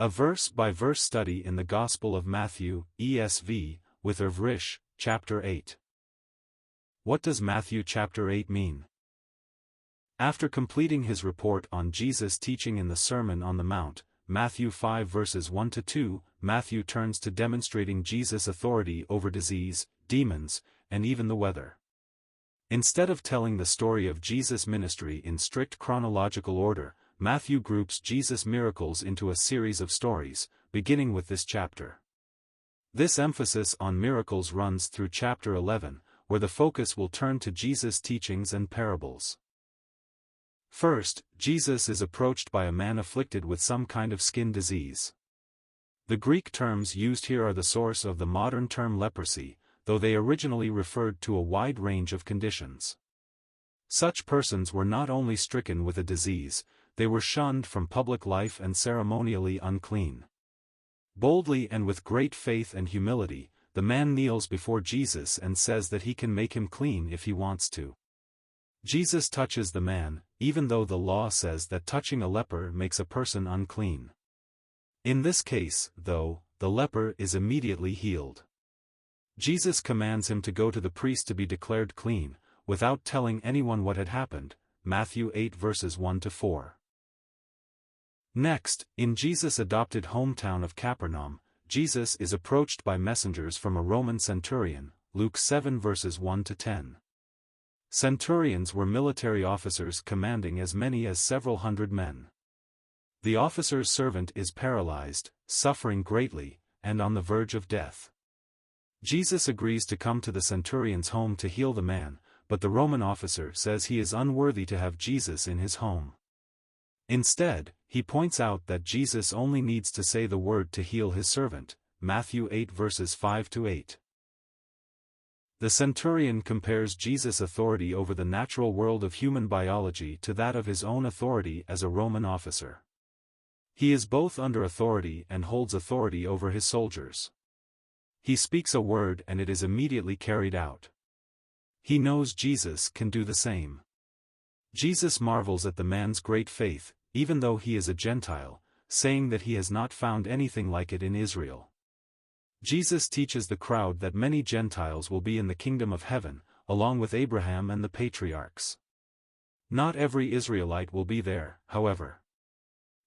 A verse-by-verse study in the Gospel of Matthew, ESV, with Irv Risch, Chapter 8. What does Matthew chapter 8 mean? After completing his report on Jesus' teaching in the Sermon on the Mount, Matthew 5 verses 1-2, Matthew turns to demonstrating Jesus' authority over disease, demons, and even the weather. Instead of telling the story of Jesus' ministry in strict chronological order, Matthew groups Jesus' miracles into a series of stories, beginning with this chapter. This emphasis on miracles runs through chapter 11, where the focus will turn to Jesus' teachings and parables. First, Jesus is approached by a man afflicted with some kind of skin disease. The Greek terms used here are the source of the modern term leprosy, though they originally referred to a wide range of conditions. Such persons were not only stricken with a disease, they were shunned from public life and ceremonially unclean. Boldly and with great faith and humility, the man kneels before Jesus and says that he can make him clean if he wants to. Jesus touches the man, even though the law says that touching a leper makes a person unclean. In this case, though, the leper is immediately healed. Jesus commands him to go to the priest to be declared clean, without telling anyone what had happened, Matthew 8 verses 1-4. Next, in Jesus' adopted hometown of Capernaum, Jesus is approached by messengers from a Roman centurion, Luke 7 verses 1-10. Centurions were military officers commanding as many as several hundred men. The officer's servant is paralyzed, suffering greatly, and on the verge of death. Jesus agrees to come to the centurion's home to heal the man, but the Roman officer says he is unworthy to have Jesus in his home. Instead, he points out that Jesus only needs to say the word to heal his servant, Matthew 8 verses 5-8. The centurion compares Jesus' authority over the natural world of human biology to that of his own authority as a Roman officer. He is both under authority and holds authority over his soldiers. He speaks a word and it is immediately carried out. He knows Jesus can do the same. Jesus marvels at the man's great faith, even though he is a Gentile, saying that he has not found anything like it in Israel. Jesus teaches the crowd that many Gentiles will be in the kingdom of heaven, along with Abraham and the patriarchs. Not every Israelite will be there, however.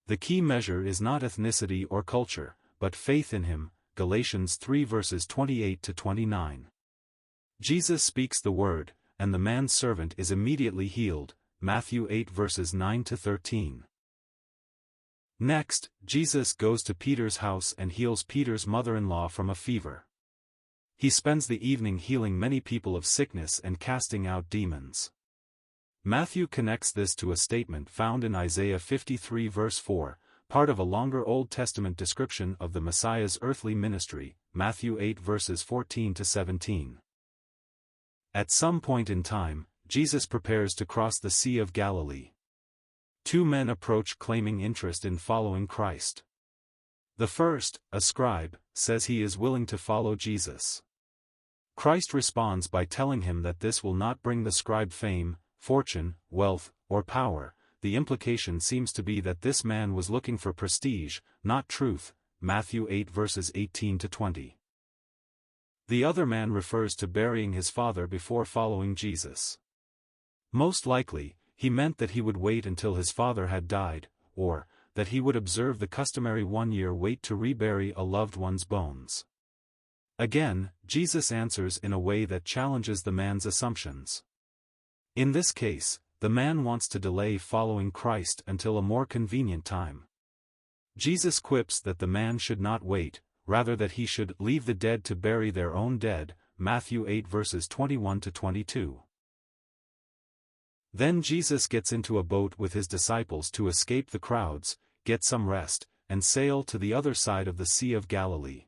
The key measure is not ethnicity or culture, but faith in him, Galatians 3 verses 28-29. Jesus speaks the word, and the man's servant is immediately healed, Matthew 8 verses 9-13. Next, Jesus goes to Peter's house and heals Peter's mother-in-law from a fever. He spends the evening healing many people of sickness and casting out demons. Matthew connects this to a statement found in Isaiah 53 verse 4, part of a longer Old Testament description of the Messiah's earthly ministry, Matthew 8 verses 14-17. At some point in time, Jesus prepares to cross the Sea of Galilee. Two men approach claiming interest in following Christ. The first, a scribe, says he is willing to follow Jesus. Christ responds by telling him that this will not bring the scribe fame, fortune, wealth, or power. The implication seems to be that this man was looking for prestige, not truth, Matthew 8 verses 18-20. The other man refers to burying his father before following Jesus. Most likely, he meant that he would wait until his father had died, or that he would observe the customary 1-year wait to rebury a loved one's bones. Again, Jesus answers in a way that challenges the man's assumptions. In this case, the man wants to delay following Christ until a more convenient time. Jesus quips that the man should not wait, rather that he should leave the dead to bury their own dead, Matthew 8 verses 21-22. Then Jesus gets into a boat with his disciples to escape the crowds, get some rest, and sail to the other side of the Sea of Galilee.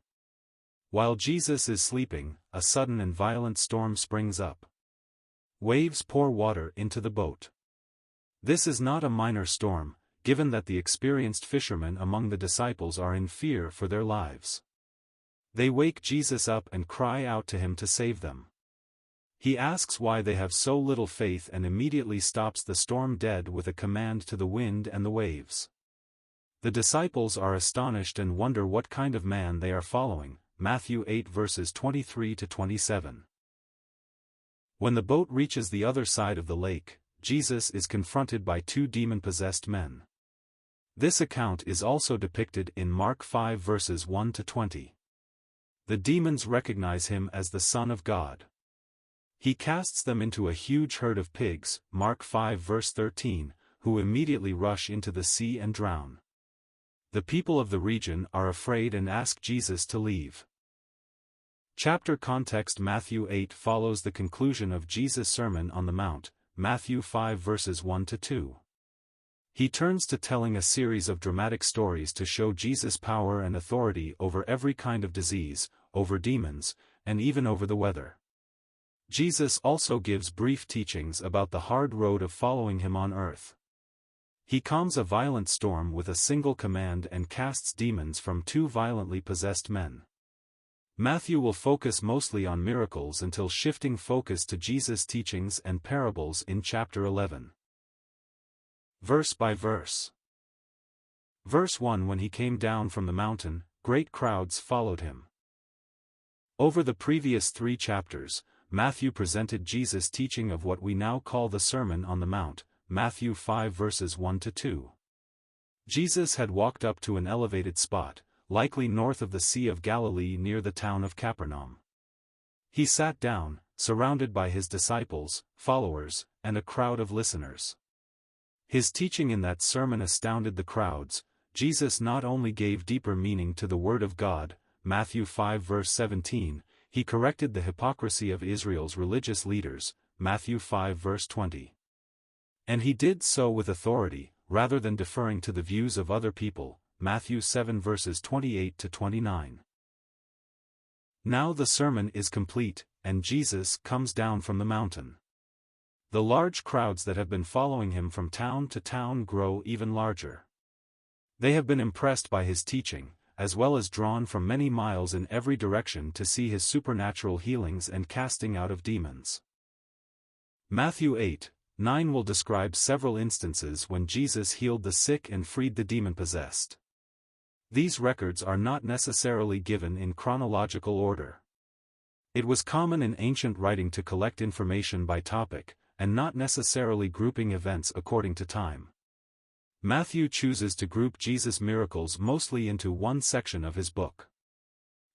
While Jesus is sleeping, a sudden and violent storm springs up. Waves pour water into the boat. This is not a minor storm, given that the experienced fishermen among the disciples are in fear for their lives. They wake Jesus up and cry out to him to save them. He asks why they have so little faith and immediately stops the storm dead with a command to the wind and the waves. The disciples are astonished and wonder what kind of man they are following. Matthew 8 verses 23 to 27. When the boat reaches the other side of the lake, Jesus is confronted by two demon-possessed men. This account is also depicted in Mark 5 verses 1 to 20. The demons recognize him as the Son of God. He casts them into a huge herd of pigs, Mark 5 verse 13, who immediately rush into the sea and drown. The people of the region are afraid and ask Jesus to leave. Chapter context: Matthew 8 follows the conclusion of Jesus' Sermon on the Mount, Matthew 5 verses 1 to 2. He turns to telling a series of dramatic stories to show Jesus' power and authority over every kind of disease, over demons, and even over the weather. Jesus also gives brief teachings about the hard road of following him on earth. He calms a violent storm with a single command and casts demons from two violently possessed men. Matthew will focus mostly on miracles until shifting focus to Jesus' teachings and parables in chapter 11. Verse by verse. Verse 1: When he came down from the mountain, great crowds followed him. Over the previous 3 chapters, Matthew presented Jesus' teaching of what we now call the Sermon on the Mount, Matthew 5 verses 1 to 2. Jesus had walked up to an elevated spot, likely north of the Sea of Galilee near the town of Capernaum. He sat down, surrounded by his disciples, followers, and a crowd of listeners. His teaching in that sermon astounded the crowds. Jesus not only gave deeper meaning to the Word of God, Matthew 5 verse 17, he corrected the hypocrisy of Israel's religious leaders, Matthew 5 verse 20. And he did so with authority, rather than deferring to the views of other people, Matthew 7 verses 28 to 29. Now the sermon is complete, and Jesus comes down from the mountain. The large crowds that have been following him from town to town grow even larger. They have been impressed by his teaching, as well as drawn from many miles in every direction to see his supernatural healings and casting out of demons. Matthew 8:9 will describe several instances when Jesus healed the sick and freed the demon-possessed. These records are not necessarily given in chronological order. It was common in ancient writing to collect information by topic, and not necessarily grouping events according to time. Matthew chooses to group Jesus' miracles mostly into one section of his book.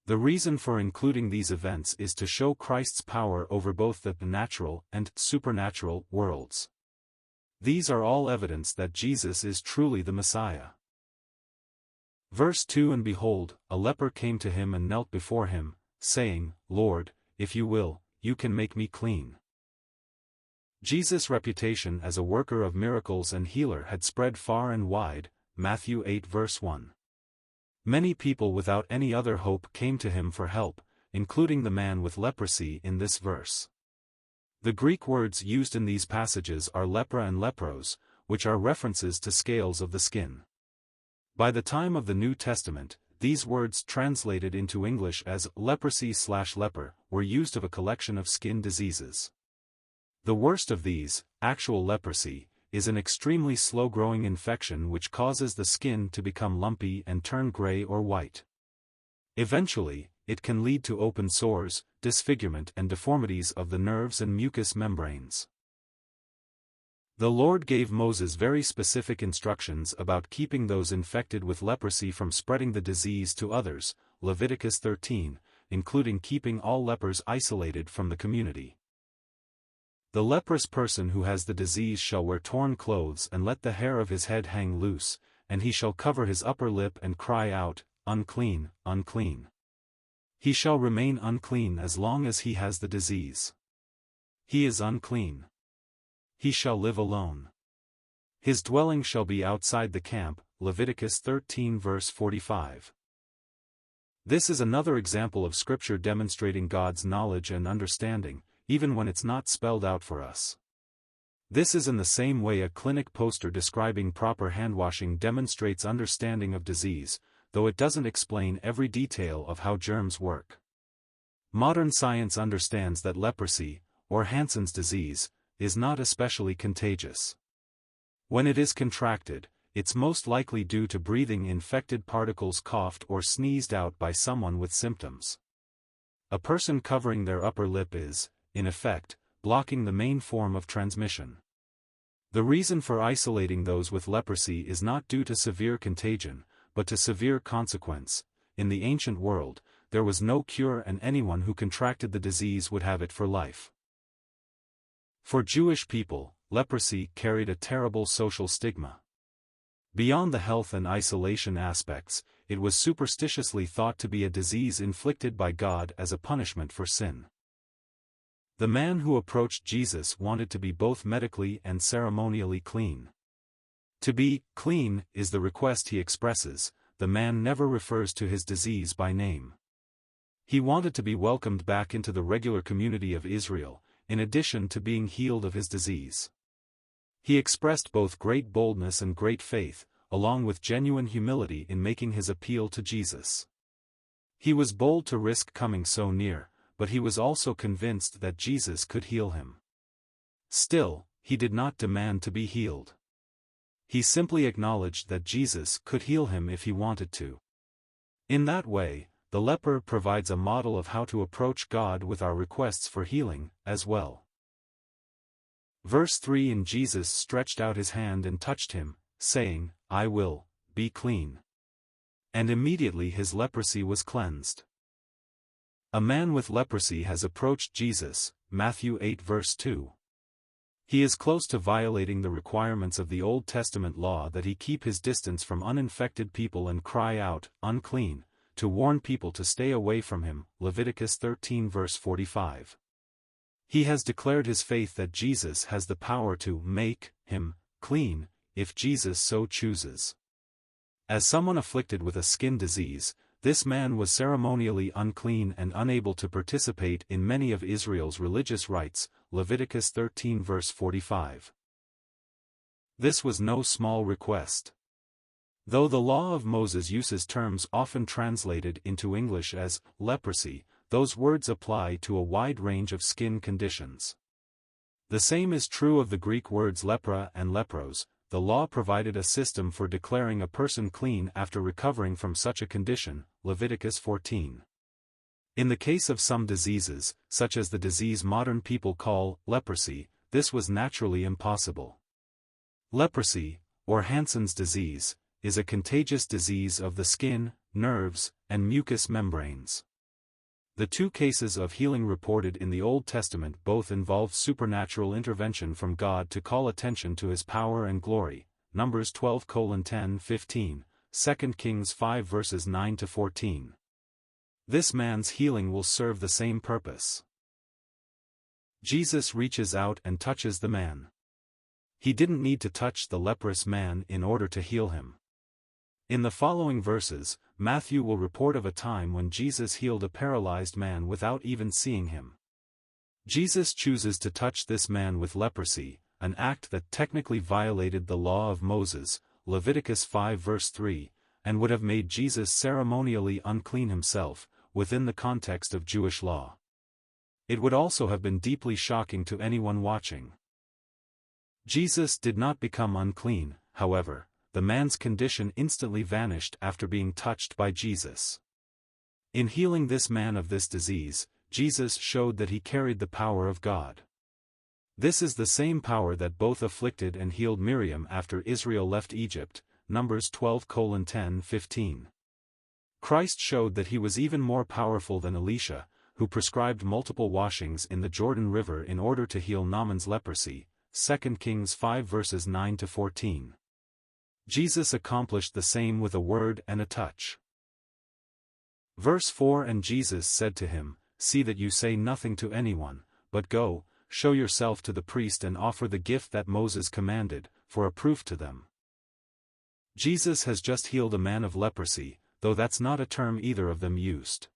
The reason for including these events is to show Christ's power over both the natural and supernatural worlds. These are all evidence that Jesus is truly the Messiah. Verse 2: And behold, a leper came to him and knelt before him, saying, Lord, if you will, you can make me clean. Jesus' reputation as a worker of miracles and healer had spread far and wide, Matthew 8 verse 1. Many people without any other hope came to him for help, including the man with leprosy in this verse. The Greek words used in these passages are lepra and lepros, which are references to scales of the skin. By the time of the New Testament, these words translated into English as leprosy/leper were used of a collection of skin diseases. The worst of these, actual leprosy, is an extremely slow-growing infection which causes the skin to become lumpy and turn gray or white. Eventually, it can lead to open sores, disfigurement and deformities of the nerves and mucous membranes. The Lord gave Moses very specific instructions about keeping those infected with leprosy from spreading the disease to others, Leviticus 13, including keeping all lepers isolated from the community. The leprous person who has the disease shall wear torn clothes and let the hair of his head hang loose, and he shall cover his upper lip and cry out, Unclean, unclean. He shall remain unclean as long as he has the disease. He is unclean. He shall live alone. His dwelling shall be outside the camp, Leviticus 13 verse 45. This is another example of Scripture demonstrating God's knowledge and understanding, even when it's not spelled out for us. This is in the same way a clinic poster describing proper handwashing demonstrates understanding of disease, though it doesn't explain every detail of how germs work. Modern science understands that leprosy, or Hansen's disease, is not especially contagious. When it is contracted, it's most likely due to breathing infected particles coughed or sneezed out by someone with symptoms. A person covering their upper lip is, in effect, blocking the main form of transmission. The reason for isolating those with leprosy is not due to severe contagion, but to severe consequence. In the ancient world, there was no cure and anyone who contracted the disease would have it for life. For Jewish people, leprosy carried a terrible social stigma. Beyond the health and isolation aspects, it was superstitiously thought to be a disease inflicted by God as a punishment for sin. The man who approached Jesus wanted to be both medically and ceremonially clean. To be clean is the request he expresses. The man never refers to his disease by name. He wanted to be welcomed back into the regular community of Israel, in addition to being healed of his disease. He expressed both great boldness and great faith, along with genuine humility in making his appeal to Jesus. He was bold to risk coming so near, but he was also convinced that Jesus could heal him. Still, he did not demand to be healed. He simply acknowledged that Jesus could heal him if he wanted to. In that way, the leper provides a model of how to approach God with our requests for healing, as well. Verse 3: And Jesus stretched out his hand and touched him, saying, I will, be clean. And immediately his leprosy was cleansed. A man with leprosy has approached Jesus, Matthew 8 verse 2. He is close to violating the requirements of the Old Testament law that he keep his distance from uninfected people and cry out, unclean, to warn people to stay away from him, Leviticus 13 verse 45. He has declared his faith that Jesus has the power to make him clean, if Jesus so chooses. As someone afflicted with a skin disease, this man was ceremonially unclean and unable to participate in many of Israel's religious rites, Leviticus 13 verse 45. This was no small request. Though the law of Moses uses terms often translated into English as leprosy, those words apply to a wide range of skin conditions. The same is true of the Greek words lepra and lepros. The law provided a system for declaring a person clean after recovering from such a condition, Leviticus 14. In the case of some diseases, such as the disease modern people call leprosy, this was naturally impossible. Leprosy, or Hansen's disease, is a contagious disease of the skin, nerves, and mucous membranes. The two cases of healing reported in the Old Testament both involved supernatural intervention from God to call attention to his power and glory, Numbers 12:10-15, 2 Kings 5 verses 9-14. This man's healing will serve the same purpose. Jesus reaches out and touches the man. He didn't need to touch the leprous man in order to heal him. In the following verses, Matthew will report of a time when Jesus healed a paralyzed man without even seeing him. Jesus chooses to touch this man with leprosy, an act that technically violated the law of Moses, Leviticus 5 verse 3, and would have made Jesus ceremonially unclean himself, within the context of Jewish law. It would also have been deeply shocking to anyone watching. Jesus did not become unclean, however. The man's condition instantly vanished after being touched by Jesus. In healing this man of this disease, Jesus showed that he carried the power of God. This is the same power that both afflicted and healed Miriam after Israel left Egypt, Numbers 12:10-15. Christ showed that he was even more powerful than Elisha, who prescribed multiple washings in the Jordan River in order to heal Naaman's leprosy, 2 Kings 5 verses 9-14. Jesus accomplished the same with a word and a touch. Verse 4: And Jesus said to him, See that you say nothing to anyone, but go, show yourself to the priest and offer the gift that Moses commanded, for a proof to them. Jesus has just healed a man of leprosy, though that's not a term either of them used.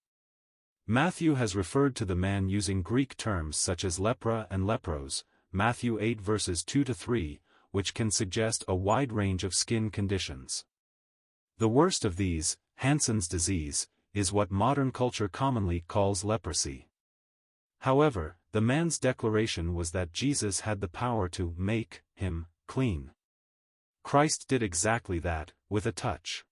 Matthew has referred to the man using Greek terms such as lepra and lepros, Matthew 8 verses 2-3, which can suggest a wide range of skin conditions. The worst of these, Hansen's disease, is what modern culture commonly calls leprosy. However, the man's declaration was that Jesus had the power to make him clean. Christ did exactly that, with a touch.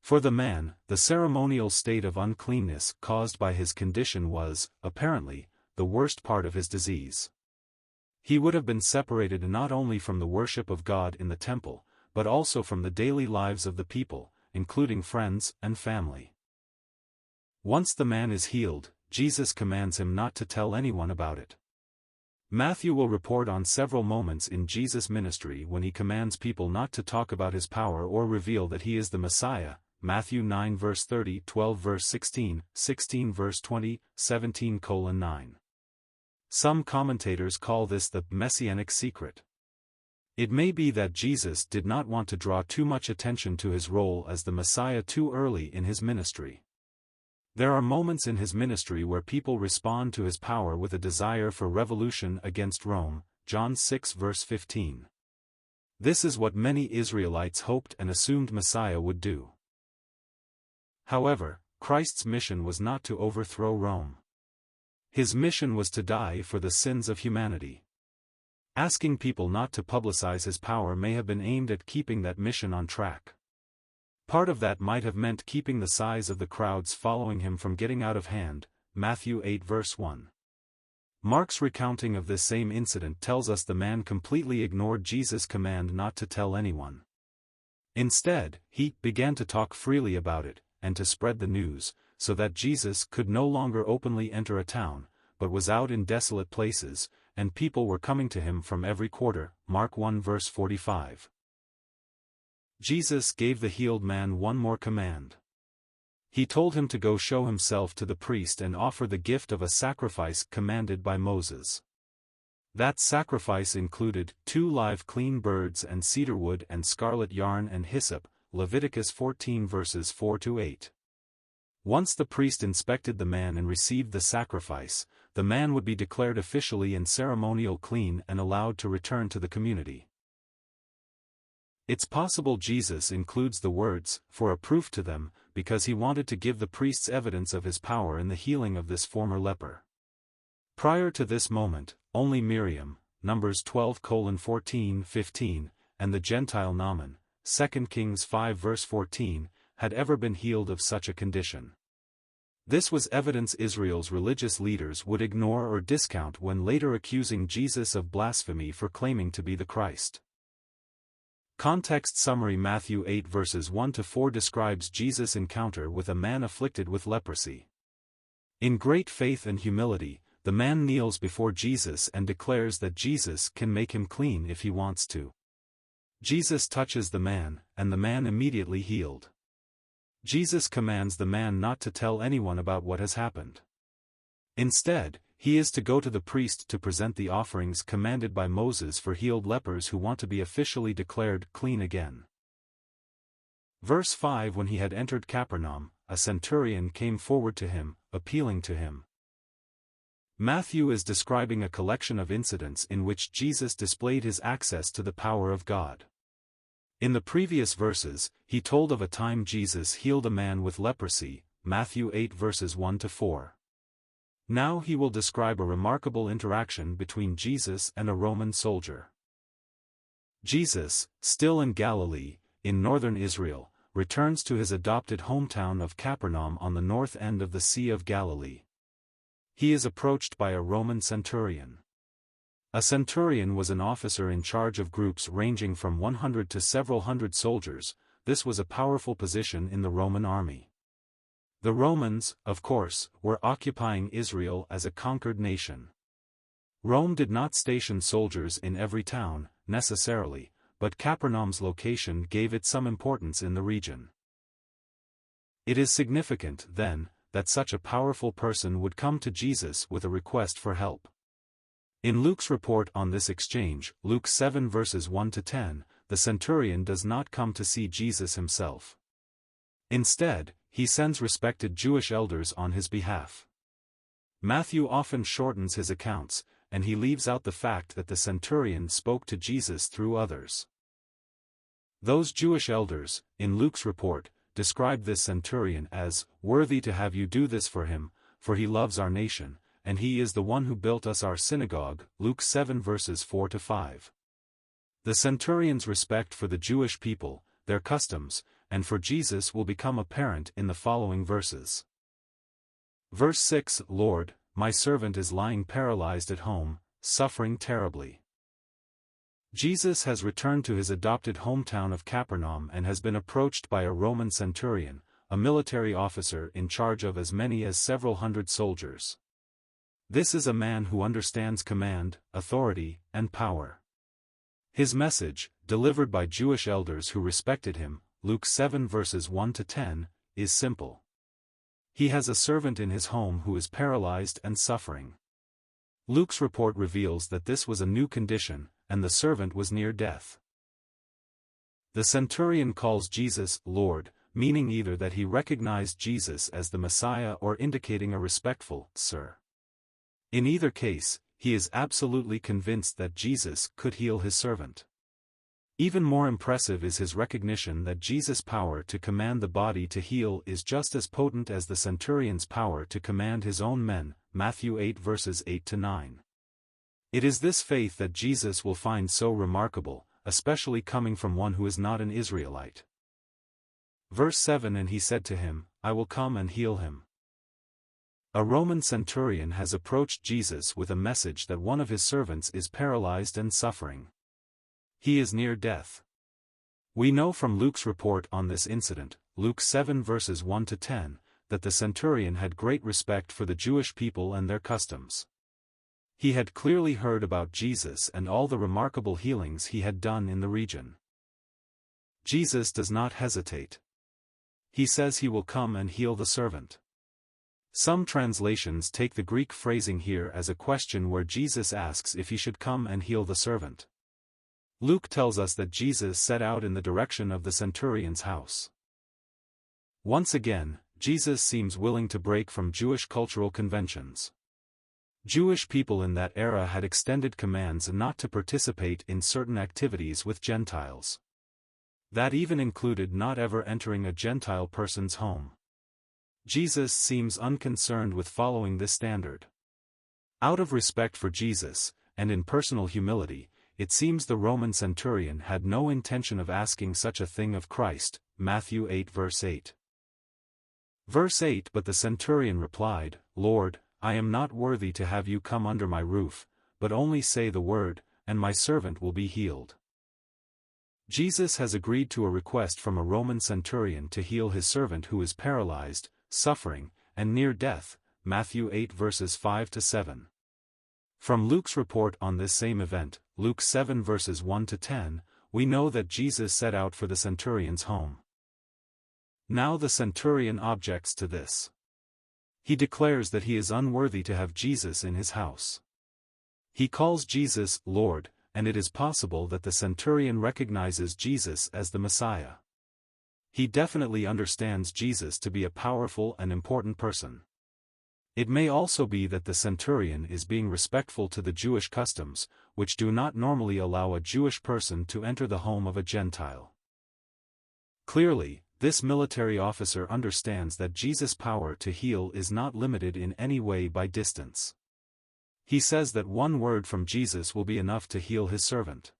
For the man, the ceremonial state of uncleanness caused by his condition was, apparently, the worst part of his disease. He would have been separated not only from the worship of God in the temple, but also from the daily lives of the people, including friends and family. Once the man is healed, Jesus commands him not to tell anyone about it. Matthew will report on several moments in Jesus' ministry when he commands people not to talk about his power or reveal that he is the Messiah. Matthew 9 verse 30, 12 verse 16, 16 verse 20, 17:9. Some commentators call this the messianic secret. It may be that Jesus did not want to draw too much attention to his role as the Messiah too early in his ministry. There are moments in his ministry where people respond to his power with a desire for revolution against Rome, John 6 verse 15. This is what many Israelites hoped and assumed Messiah would do. However, Christ's mission was not to overthrow Rome. His mission was to die for the sins of humanity. Asking people not to publicize his power may have been aimed at keeping that mission on track. Part of that might have meant keeping the size of the crowds following him from getting out of hand, Matthew 8 verse 1. Mark's recounting of this same incident tells us the man completely ignored Jesus' command not to tell anyone. Instead, he began to talk freely about it, and to spread the news, so that Jesus could no longer openly enter a town, but was out in desolate places, and people were coming to him from every quarter, Mark 1 verse 45. Jesus gave the healed man one more command. He told him to go show himself to the priest and offer the gift of a sacrifice commanded by Moses. That sacrifice included 2 live clean birds and cedar wood and scarlet yarn and hyssop, Leviticus 14 verses 4-8. Once the priest inspected the man and received the sacrifice, the man would be declared officially and ceremonial clean and allowed to return to the community. It's possible Jesus includes the words, for a proof to them, because he wanted to give the priests evidence of his power in the healing of this former leper. Prior to this moment, only Miriam, Numbers 12:14-15, and the Gentile Naaman, 2 Kings 5 verse 14, had ever been healed of such a condition. This was evidence Israel's religious leaders would ignore or discount when later accusing Jesus of blasphemy for claiming to be the Christ. Context summary: Matthew 8 verses 1-4 describes Jesus' encounter with a man afflicted with leprosy. In great faith and humility, the man kneels before Jesus and declares that Jesus can make him clean if he wants to. Jesus touches the man, and the man immediately healed. Jesus commands the man not to tell anyone about what has happened. Instead, he is to go to the priest to present the offerings commanded by Moses for healed lepers who want to be officially declared clean again. Verse 5: When he had entered Capernaum, a centurion came forward to him, appealing to him. Matthew is describing a collection of incidents in which Jesus displayed his access to the power of God. In the previous verses, he told of a time Jesus healed a man with leprosy, Matthew 8 verses 1-4. Now he will describe a remarkable interaction between Jesus and a Roman soldier. Jesus, still in Galilee, in northern Israel, returns to his adopted hometown of Capernaum on the north end of the Sea of Galilee. He is approached by a Roman centurion. A centurion was an officer in charge of groups ranging from 100 to several hundred soldiers. This was a powerful position in the Roman army. The Romans, of course, were occupying Israel as a conquered nation. Rome did not station soldiers in every town, necessarily, but Capernaum's location gave it some importance in the region. It is significant, then, that such a powerful person would come to Jesus with a request for help. In Luke's report on this exchange, Luke 7 verses 1-10, the centurion does not come to see Jesus himself. Instead, he sends respected Jewish elders on his behalf. Matthew often shortens his accounts, and he leaves out the fact that the centurion spoke to Jesus through others. Those Jewish elders, in Luke's report, describe this centurion as worthy to have you do this for him, for he loves our nation, and he is the one who built us our synagogue, Luke 7 verses 4-5. The centurion's respect for the Jewish people, their customs, and for Jesus will become apparent in the following verses. Verse 6, Lord, my servant is lying paralyzed at home, suffering terribly. Jesus has returned to his adopted hometown of Capernaum and has been approached by a Roman centurion, a military officer in charge of as many as several hundred soldiers. This is a man who understands command, authority, and power. His message, delivered by Jewish elders who respected him, Luke 7 verses 1 to 10, is simple. He has a servant in his home who is paralyzed and suffering. Luke's report reveals that this was a new condition, and the servant was near death. The centurion calls Jesus Lord, meaning either that he recognized Jesus as the Messiah or indicating a respectful, Sir. In either case, he is absolutely convinced that Jesus could heal his servant. Even more impressive is his recognition that Jesus' power to command the body to heal is just as potent as the centurion's power to command his own men, Matthew 8 verses 8 to 9. It is this faith that Jesus will find so remarkable, especially coming from one who is not an Israelite. Verse 7 And he said to him, I will come and heal him. A Roman centurion has approached Jesus with a message that one of his servants is paralyzed and suffering. He is near death. We know from Luke's report on this incident, Luke 7 verses 1 to 10, that the centurion had great respect for the Jewish people and their customs. He had clearly heard about Jesus and all the remarkable healings he had done in the region. Jesus does not hesitate. He says he will come and heal the servant. Some translations take the Greek phrasing here as a question where Jesus asks if he should come and heal the servant. Luke tells us that Jesus set out in the direction of the centurion's house. Once again, Jesus seems willing to break from Jewish cultural conventions. Jewish people in that era had extended commands not to participate in certain activities with Gentiles. That even included not ever entering a Gentile person's home. Jesus seems unconcerned with following this standard. Out of respect for Jesus, and in personal humility, it seems the Roman centurion had no intention of asking such a thing of Christ, Matthew 8 verse 8. Verse 8 But the centurion replied, Lord, I am not worthy to have you come under my roof, but only say the word, and my servant will be healed. Jesus has agreed to a request from a Roman centurion to heal his servant who is paralyzed, suffering, and near death, Matthew 8 verses 5 to 7. From Luke's report on this same event, Luke 7 verses 1 to 10, we know that Jesus set out for the centurion's home. Now the centurion objects to this. He declares that he is unworthy to have Jesus in his house. He calls Jesus Lord, and it is possible that the centurion recognizes Jesus as the Messiah. He definitely understands Jesus to be a powerful and important person. It may also be that the centurion is being respectful to the Jewish customs, which do not normally allow a Jewish person to enter the home of a Gentile. Clearly, this military officer understands that Jesus' power to heal is not limited in any way by distance. He says that one word from Jesus will be enough to heal his servant.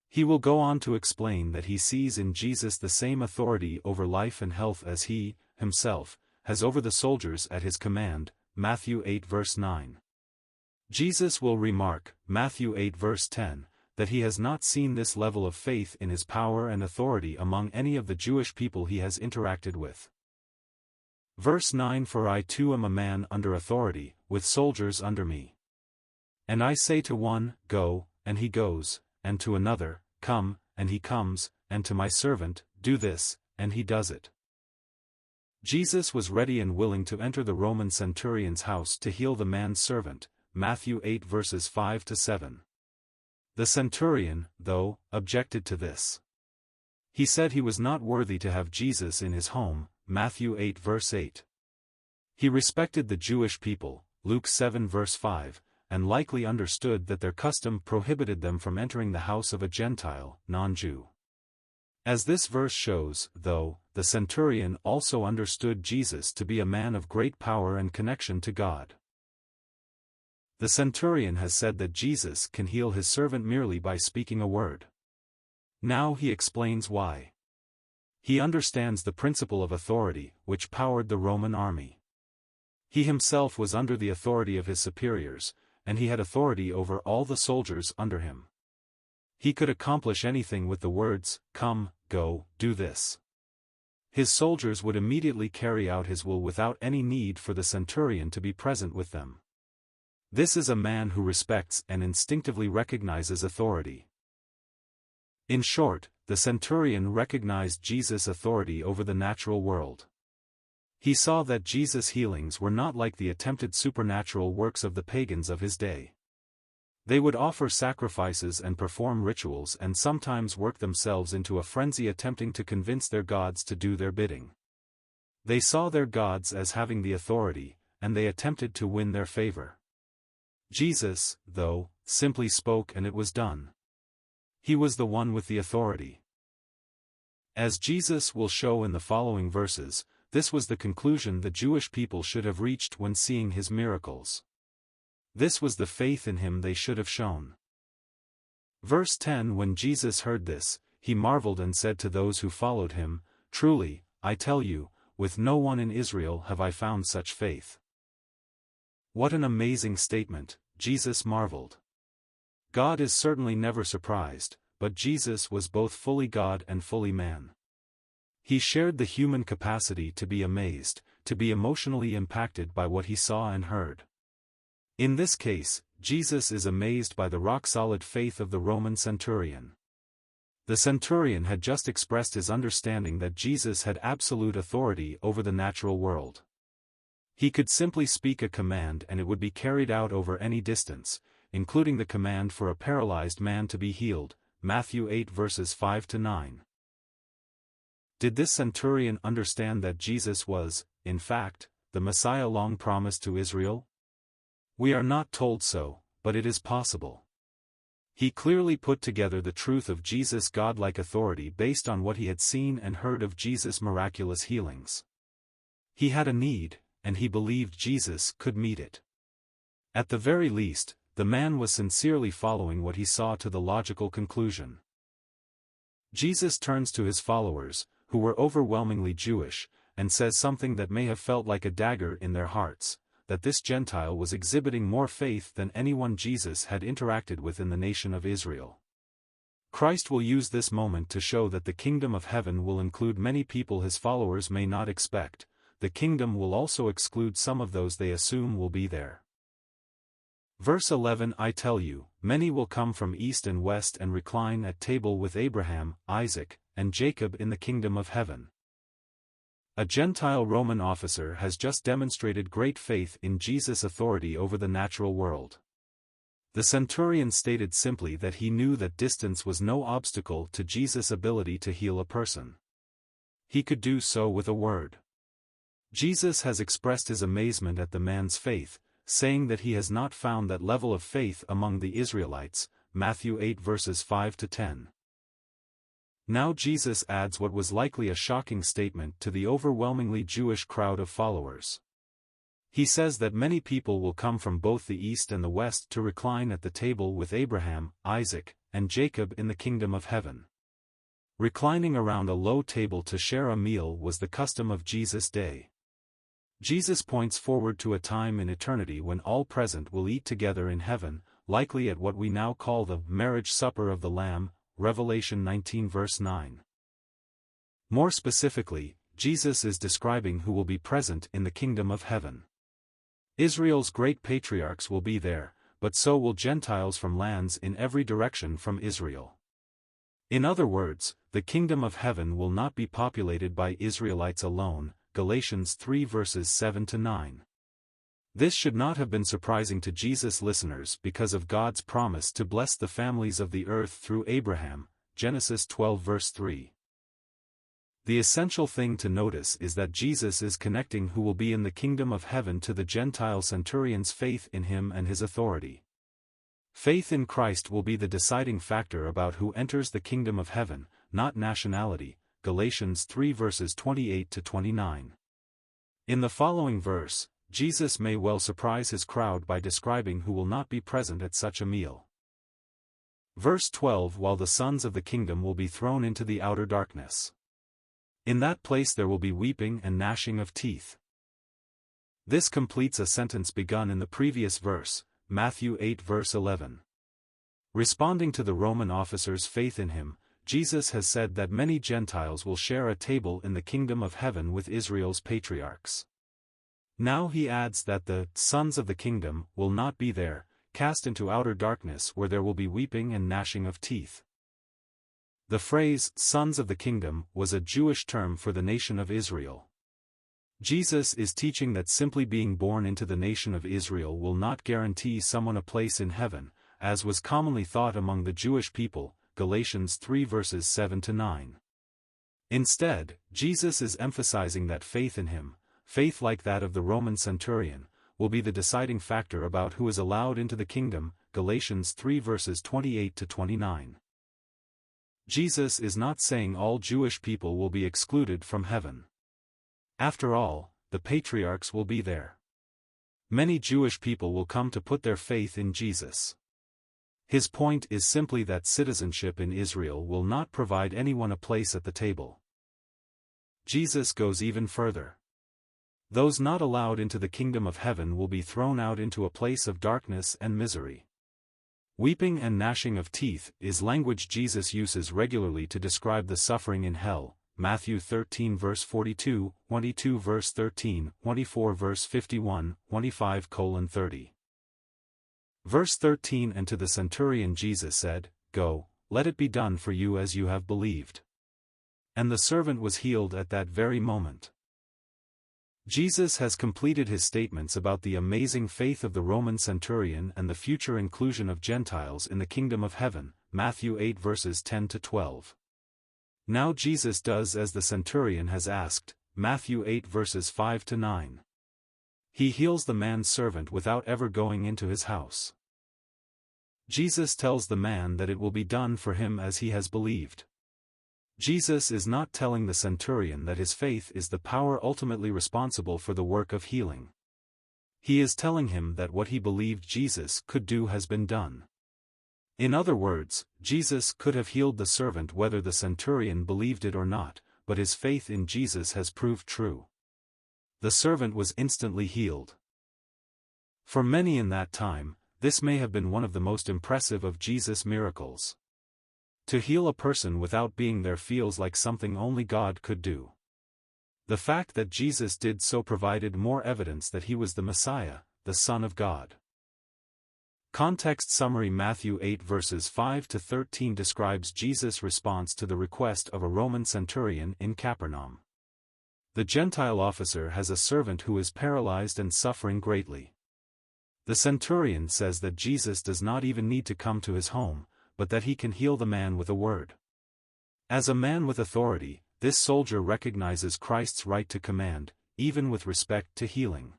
He will go on to explain that he sees in Jesus the same authority over life and health as he, himself, has over the soldiers at his command, Matthew 8 verse 9. Jesus will remark, Matthew 8 verse 10, that he has not seen this level of faith in his power and authority among any of the Jewish people he has interacted with. Verse 9 For I too am a man under authority, with soldiers under me. And I say to one, Go, and he goes, and to another, Come, and he comes, and to my servant, Do this, and he does it. Jesus was ready and willing to enter the Roman centurion's house to heal the man's servant, Matthew 8 verses 5 to 7. The centurion, though, objected to this. He said he was not worthy to have Jesus in his home, Matthew 8 verse 8. He respected the Jewish people, Luke 7 verse 5, and likely understood that their custom prohibited them from entering the house of a Gentile, non-Jew. As this verse shows, though, the centurion also understood Jesus to be a man of great power and connection to God. The centurion has said that Jesus can heal his servant merely by speaking a word. Now he explains why. He understands the principle of authority, which powered the Roman army. He himself was under the authority of his superiors, and he had authority over all the soldiers under him. He could accomplish anything with the words, "Come, go, do this." His soldiers would immediately carry out his will without any need for the centurion to be present with them. This is a man who respects and instinctively recognizes authority. In short, the centurion recognized Jesus' authority over the natural world. He saw that Jesus' healings were not like the attempted supernatural works of the pagans of his day. They would offer sacrifices and perform rituals and sometimes work themselves into a frenzy attempting to convince their gods to do their bidding. They saw their gods as having the authority, and they attempted to win their favor. Jesus, though, simply spoke and it was done. He was the one with the authority. As Jesus will show in the following verses, this was the conclusion the Jewish people should have reached when seeing his miracles. This was the faith in him they should have shown. Verse 10 When Jesus heard this, he marveled and said to those who followed him, "Truly, I tell you, with no one in Israel have I found such faith." What an amazing statement, Jesus marveled. God is certainly never surprised, but Jesus was both fully God and fully man. He shared the human capacity to be amazed, to be emotionally impacted by what he saw and heard. In this case, Jesus is amazed by the rock-solid faith of the Roman centurion. The centurion had just expressed his understanding that Jesus had absolute authority over the natural world. He could simply speak a command and it would be carried out over any distance, including the command for a paralyzed man to be healed, Matthew 8 verses 5-9. Did this centurion understand that Jesus was, in fact, the Messiah long promised to Israel? We are not told so, but it is possible. He clearly put together the truth of Jesus' godlike authority based on what he had seen and heard of Jesus' miraculous healings. He had a need, and he believed Jesus could meet it. At the very least, the man was sincerely following what he saw to the logical conclusion. Jesus turns to his followers, who were overwhelmingly Jewish, and says something that may have felt like a dagger in their hearts, that this Gentile was exhibiting more faith than anyone Jesus had interacted with in the nation of Israel. Christ will use this moment to show that the kingdom of heaven will include many people his followers may not expect. The kingdom will also exclude some of those they assume will be there. Verse 11 I tell you, many will come from east and west and recline at table with Abraham, Isaac, and Jacob in the kingdom of heaven. A Gentile Roman officer has just demonstrated great faith in Jesus' authority over the natural world. The centurion stated simply that he knew that distance was no obstacle to Jesus' ability to heal a person. He could do so with a word. Jesus has expressed his amazement at the man's faith, saying that he has not found that level of faith among the Israelites, Matthew 8 verses 5-10. Now Jesus adds what was likely a shocking statement to the overwhelmingly Jewish crowd of followers. He says that many people will come from both the east and the west to recline at the table with Abraham, Isaac, and Jacob in the kingdom of heaven. Reclining around a low table to share a meal was the custom of Jesus' day. Jesus points forward to a time in eternity when all present will eat together in heaven, likely at what we now call the marriage supper of the Lamb, Revelation 19 verse 9. More specifically, Jesus is describing who will be present in the kingdom of heaven. Israel's great patriarchs will be there, but so will Gentiles from lands in every direction from Israel. In other words, the kingdom of heaven will not be populated by Israelites alone, Galatians 3 verses 7-9. This should not have been surprising to Jesus' listeners because of God's promise to bless the families of the earth through Abraham, Genesis 12 verse 3. The essential thing to notice is that Jesus is connecting who will be in the kingdom of heaven to the Gentile centurion's faith in him and his authority. Faith in Christ will be the deciding factor about who enters the kingdom of heaven, not nationality, Galatians 3 verses 28-29. In the following verse, Jesus may well surprise his crowd by describing who will not be present at such a meal. Verse 12 While the sons of the kingdom will be thrown into the outer darkness. In that place there will be weeping and gnashing of teeth. This completes a sentence begun in the previous verse, Matthew 8 verse 11. Responding to the Roman officer's faith in him, Jesus has said that many Gentiles will share a table in the kingdom of heaven with Israel's patriarchs. Now he adds that the sons of the kingdom will not be there, cast into outer darkness where there will be weeping and gnashing of teeth. The phrase, sons of the kingdom, was a Jewish term for the nation of Israel. Jesus is teaching that simply being born into the nation of Israel will not guarantee someone a place in heaven, as was commonly thought among the Jewish people, Galatians 3 verses 7-9. Instead, Jesus is emphasizing that faith in him, faith like that of the Roman centurion, will be the deciding factor about who is allowed into the kingdom, Galatians 3 verses 28-29. Jesus is not saying all Jewish people will be excluded from heaven. After all, the patriarchs will be there. Many Jewish people will come to put their faith in Jesus. His point is simply that citizenship in Israel will not provide anyone a place at the table. Jesus goes even further. Those not allowed into the kingdom of heaven will be thrown out into a place of darkness and misery. Weeping and gnashing of teeth is language Jesus uses regularly to describe the suffering in hell, Matthew 13 verse 42, 22 verse 13, 24 verse 51, 25:30. Verse 13 And to the centurion Jesus said, Go, let it be done for you as you have believed. And the servant was healed at that very moment. Jesus has completed his statements about the amazing faith of the Roman centurion and the future inclusion of Gentiles in the kingdom of heaven, Matthew 8 verses 10-12. Now Jesus does as the centurion has asked, Matthew 8 verses 5-9. He heals the man's servant without ever going into his house. Jesus tells the man that it will be done for him as he has believed. Jesus is not telling the centurion that his faith is the power ultimately responsible for the work of healing. He is telling him that what he believed Jesus could do has been done. In other words, Jesus could have healed the servant whether the centurion believed it or not, but his faith in Jesus has proved true. The servant was instantly healed. For many in that time, this may have been one of the most impressive of Jesus' miracles. To heal a person without being there feels like something only God could do. The fact that Jesus did so provided more evidence that he was the Messiah, the Son of God. Context summary Matthew 8 verses 5-13 describes Jesus' response to the request of a Roman centurion in Capernaum. The Gentile officer has a servant who is paralyzed and suffering greatly. The centurion says that Jesus does not even need to come to his home, but that he can heal the man with a word. As a man with authority, this soldier recognizes Christ's right to command, even with respect to healing.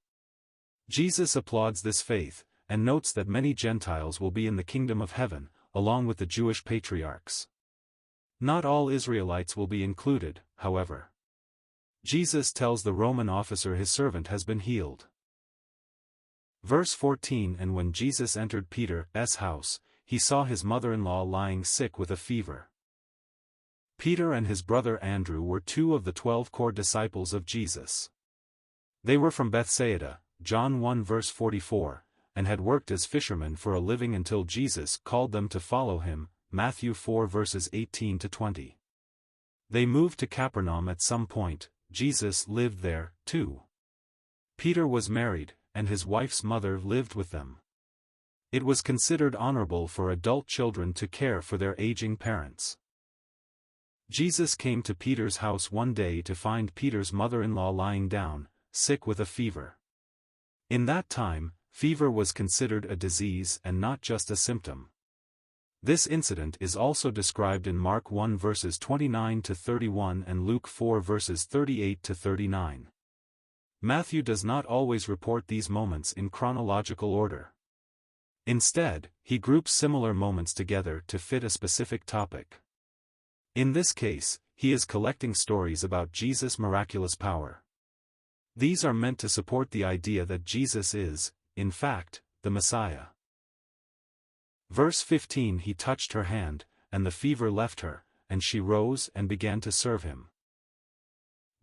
Jesus applauds this faith, and notes that many Gentiles will be in the kingdom of heaven, along with the Jewish patriarchs. Not all Israelites will be included, however. Jesus tells the Roman officer his servant has been healed. Verse 14 And when Jesus entered Peter's house, he saw his mother-in-law lying sick with a fever. Peter and his brother Andrew were 2 of the 12 core disciples of Jesus. They were from Bethsaida, John 1 verse 44, and had worked as fishermen for a living until Jesus called them to follow him, Matthew 4 verses 18-20. They moved to Capernaum at some point. Jesus lived there, too. Peter was married, and his wife's mother lived with them. It was considered honorable for adult children to care for their aging parents. Jesus came to Peter's house one day to find Peter's mother-in-law lying down, sick with a fever. In that time, fever was considered a disease and not just a symptom. This incident is also described in Mark 1 verses 29-31 and Luke 4 verses 38-39. Matthew does not always report these moments in chronological order. Instead, he groups similar moments together to fit a specific topic. In this case, he is collecting stories about Jesus' miraculous power. These are meant to support the idea that Jesus is, in fact, the Messiah. Verse 15 He touched her hand, and the fever left her, and she rose and began to serve him.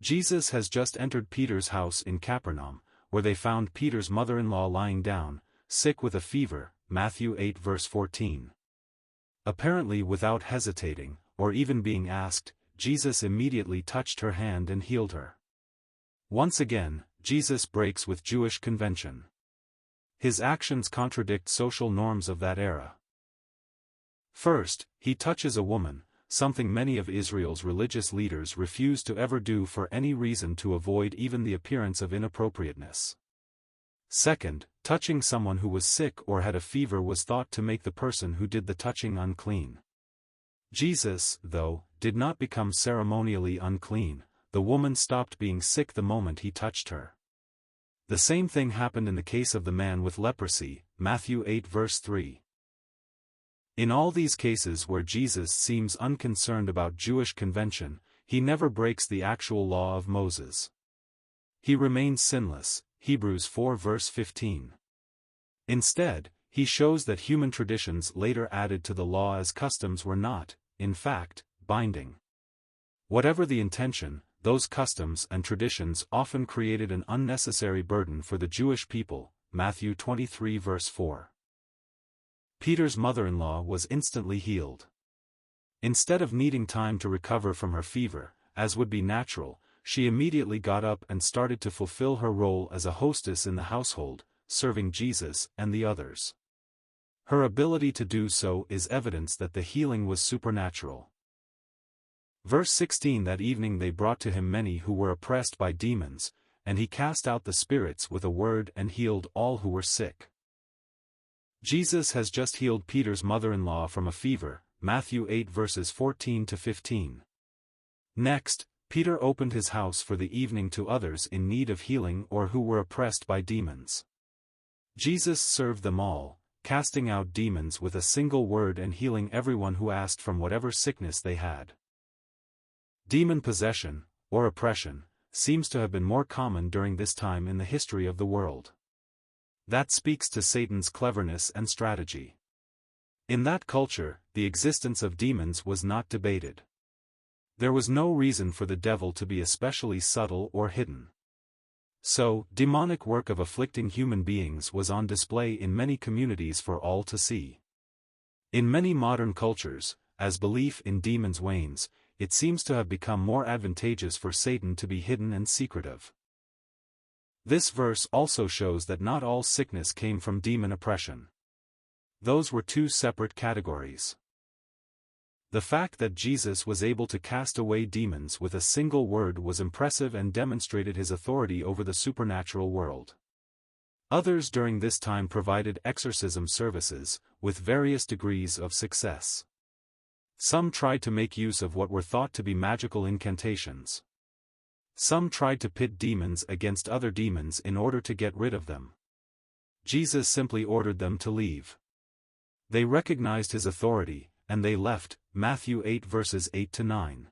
Jesus has just entered Peter's house in Capernaum, where they found Peter's mother-in-law lying down, sick with a fever, Matthew 8 verse 14. Apparently without hesitating, or even being asked, Jesus immediately touched her hand and healed her. Once again, Jesus breaks with Jewish convention. His actions contradict social norms of that era. First, he touches a woman, something many of Israel's religious leaders refused to ever do for any reason to avoid even the appearance of inappropriateness. Second, touching someone who was sick or had a fever was thought to make the person who did the touching unclean. Jesus, though, did not become ceremonially unclean. The woman stopped being sick the moment he touched her. The same thing happened in the case of the man with leprosy, Matthew 8 verse 3. In all these cases where Jesus seems unconcerned about Jewish convention, he never breaks the actual law of Moses. He remains sinless, Hebrews 4 verse 15. Instead, he shows that human traditions later added to the law as customs were not, in fact, binding. Whatever the intention, those customs and traditions often created an unnecessary burden for the Jewish people, Matthew 23 verse 4. Peter's mother-in-law was instantly healed. Instead of needing time to recover from her fever, as would be natural, she immediately got up and started to fulfill her role as a hostess in the household, serving Jesus and the others. Her ability to do so is evidence that the healing was supernatural. Verse 16 That evening they brought to him many who were oppressed by demons, and he cast out the spirits with a word and healed all who were sick. Jesus has just healed Peter's mother-in-law from a fever, Matthew 8 verses 14 to 15. Next, Peter opened his house for the evening to others in need of healing or who were oppressed by demons. Jesus served them all, casting out demons with a single word and healing everyone who asked from whatever sickness they had. Demon possession, or oppression, seems to have been more common during this time in the history of the world. That speaks to Satan's cleverness and strategy. In that culture, the existence of demons was not debated. There was no reason for the devil to be especially subtle or hidden. So, demonic work of afflicting human beings was on display in many communities for all to see. In many modern cultures, as belief in demons wanes, it seems to have become more advantageous for Satan to be hidden and secretive. This verse also shows that not all sickness came from demon oppression. Those were two separate categories. The fact that Jesus was able to cast away demons with a single word was impressive and demonstrated his authority over the supernatural world. Others during this time provided exorcism services, with various degrees of success. Some tried to make use of what were thought to be magical incantations. Some tried to pit demons against other demons in order to get rid of them. Jesus simply ordered them to leave. They recognized his authority, and they left, Matthew 8 verses 8 to 9.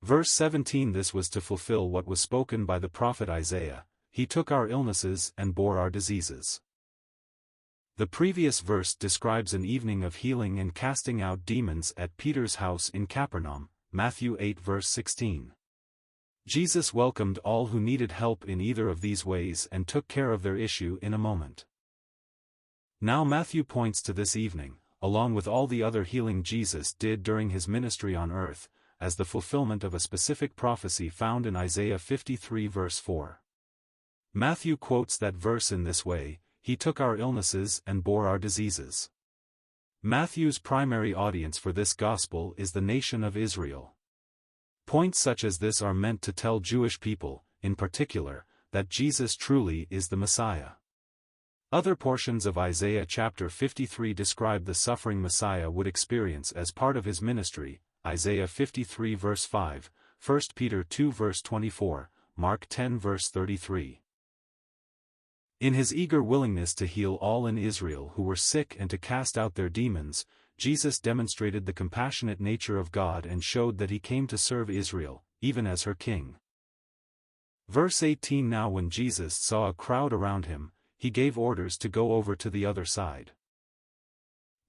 Verse 17 This was to fulfill what was spoken by the prophet Isaiah, he took our illnesses and bore our diseases. The previous verse describes an evening of healing and casting out demons at Peter's house in Capernaum, Matthew 8 verse 16. Jesus welcomed all who needed help in either of these ways and took care of their issue in a moment. Now Matthew points to this evening, along with all the other healing Jesus did during his ministry on earth, as the fulfillment of a specific prophecy found in Isaiah 53 verse 4. Matthew quotes that verse in this way, he took our illnesses and bore our diseases. Matthew's primary audience for this gospel is the nation of Israel. Points such as this are meant to tell Jewish people, in particular, that Jesus truly is the Messiah. Other portions of Isaiah chapter 53 describe the suffering Messiah would experience as part of his ministry, Isaiah 53 verse 5, 1 Peter 2 verse 24, Mark 10 verse 33. In his eager willingness to heal all in Israel who were sick and to cast out their demons, Jesus demonstrated the compassionate nature of God and showed that he came to serve Israel, even as her king. Verse 18 Now when Jesus saw a crowd around him, he gave orders to go over to the other side.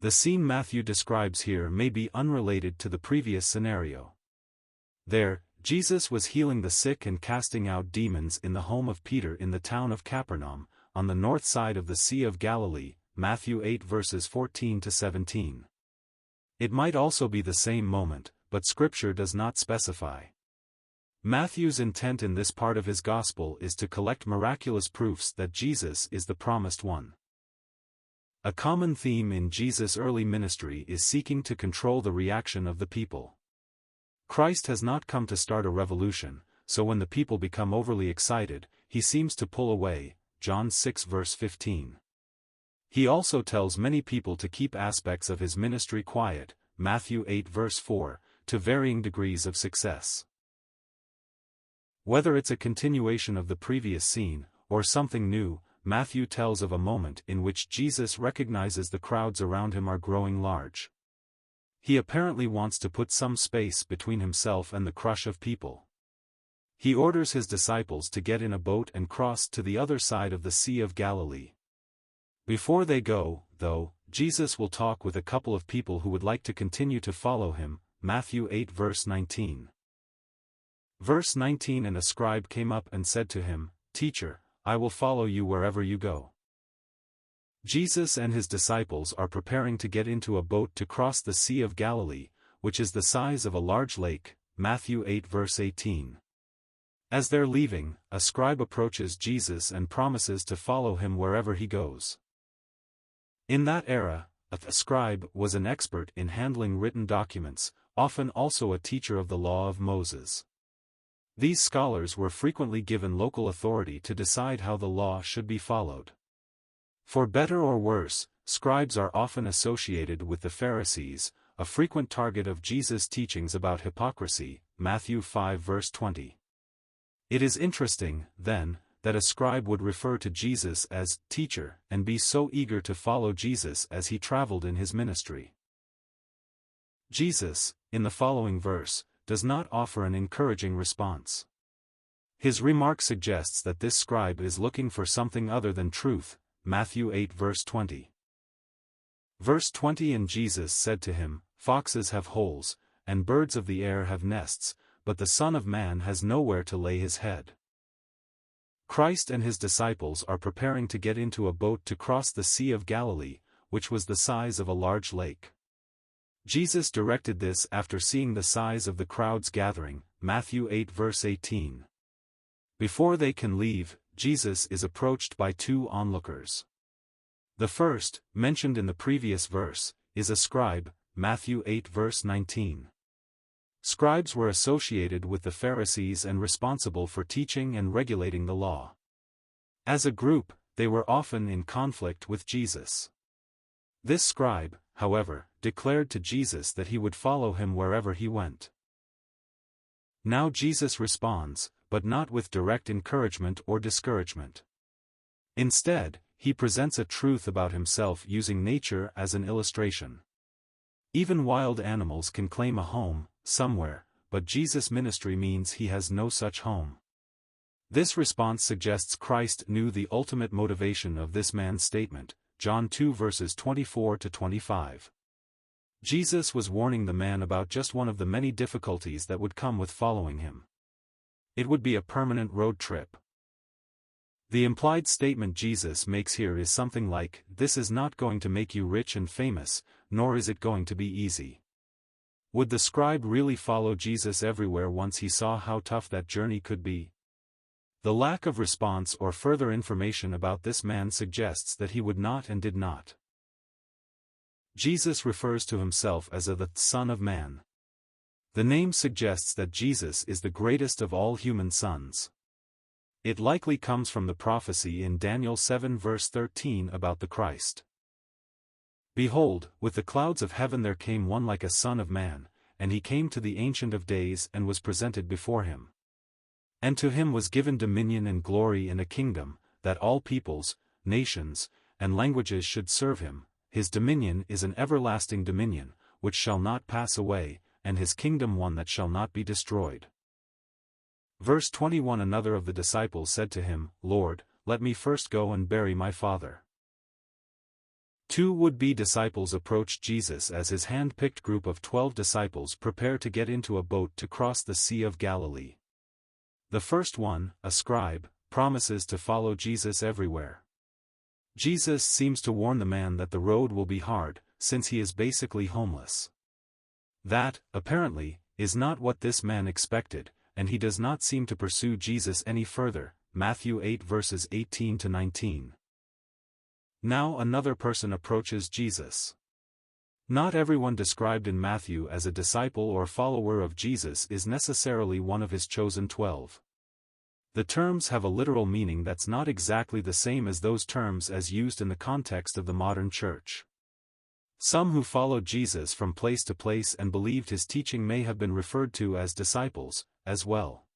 The scene Matthew describes here may be unrelated to the previous scenario. There, Jesus was healing the sick and casting out demons in the home of Peter in the town of Capernaum, on the north side of the Sea of Galilee, Matthew 8 verses 14 to 17. It might also be the same moment, but Scripture does not specify. Matthew's intent in this part of his gospel is to collect miraculous proofs that Jesus is the promised one. A common theme in Jesus' early ministry is seeking to control the reaction of the people. Christ has not come to start a revolution, so when the people become overly excited, he seems to pull away, John 6 verse 15. He also tells many people to keep aspects of his ministry quiet, Matthew 8 verse 4, to varying degrees of success. Whether it's a continuation of the previous scene, or something new, Matthew tells of a moment in which Jesus recognizes the crowds around him are growing large. He apparently wants to put some space between himself and the crush of people. He orders his disciples to get in a boat and cross to the other side of the Sea of Galilee. Before they go, though, Jesus will talk with a couple of people who would like to continue to follow him, Matthew 8 verse 19. Verse 19 And a scribe came up and said to him, Teacher, I will follow you wherever you go. Jesus and his disciples are preparing to get into a boat to cross the Sea of Galilee, which is the size of a large lake, Matthew 8 verse 18. As they're leaving, a scribe approaches Jesus and promises to follow him wherever he goes. In that era, a scribe was an expert in handling written documents, often also a teacher of the law of Moses. These scholars were frequently given local authority to decide how the law should be followed. For better or worse, scribes are often associated with the Pharisees, a frequent target of Jesus' teachings about hypocrisy, Matthew 5 verse 20. It is interesting, then, that a scribe would refer to Jesus as teacher and be so eager to follow Jesus as he traveled in his ministry. Jesus, in the following verse, does not offer an encouraging response. His remark suggests that this scribe is looking for something other than truth, Matthew 8 verse 20. Verse 20 And Jesus said to him, Foxes have holes, and birds of the air have nests, but the Son of Man has nowhere to lay his head. Christ and his disciples are preparing to get into a boat to cross the Sea of Galilee, which was the size of a large lake. Jesus directed this after seeing the size of the crowds gathering, Matthew 8 verse 18. Before they can leave, Jesus is approached by two onlookers. The first, mentioned in the previous verse, is a scribe, Matthew 8 verse 19. Scribes were associated with the Pharisees and responsible for teaching and regulating the law. As a group, they were often in conflict with Jesus. This scribe, however, declared to Jesus that he would follow him wherever he went. Now Jesus responds, but not with direct encouragement or discouragement. Instead, he presents a truth about himself using nature as an illustration. Even wild animals can claim a home, somewhere, but Jesus' ministry means he has no such home. This response suggests Christ knew the ultimate motivation of this man's statement, John 2 verses 24 to 25. Jesus was warning the man about just one of the many difficulties that would come with following him. It would be a permanent road trip. The implied statement Jesus makes here is something like, this is not going to make you rich and famous, nor is it going to be easy. Would the scribe really follow Jesus everywhere once he saw how tough that journey could be? The lack of response or further information about this man suggests that he would not and did not. Jesus refers to himself as the Son of Man. The name suggests that Jesus is the greatest of all human sons. It likely comes from the prophecy in Daniel 7 verse 13 about the Christ. Behold, with the clouds of heaven there came one like a son of man, and he came to the Ancient of Days and was presented before him. And to him was given dominion and glory and a kingdom, that all peoples, nations, and languages should serve him. His dominion is an everlasting dominion, which shall not pass away, and his kingdom one that shall not be destroyed. Verse 21 Another of the disciples said to him, Lord, let me first go and bury my father. Two would-be disciples approached Jesus as his hand-picked group of 12 disciples prepare to get into a boat to cross the Sea of Galilee. The first one, a scribe, promises to follow Jesus everywhere. Jesus seems to warn the man that the road will be hard, since he is basically homeless. That, apparently, is not what this man expected, and he does not seem to pursue Jesus any further. Matthew 8 verses 18 to 19. Now another person approaches Jesus. Not everyone described in Matthew as a disciple or follower of Jesus is necessarily one of his chosen 12. The terms have a literal meaning that's not exactly the same as those terms as used in the context of the modern church. Some who followed Jesus from place to place and believed his teaching may have been referred to as disciples, as well.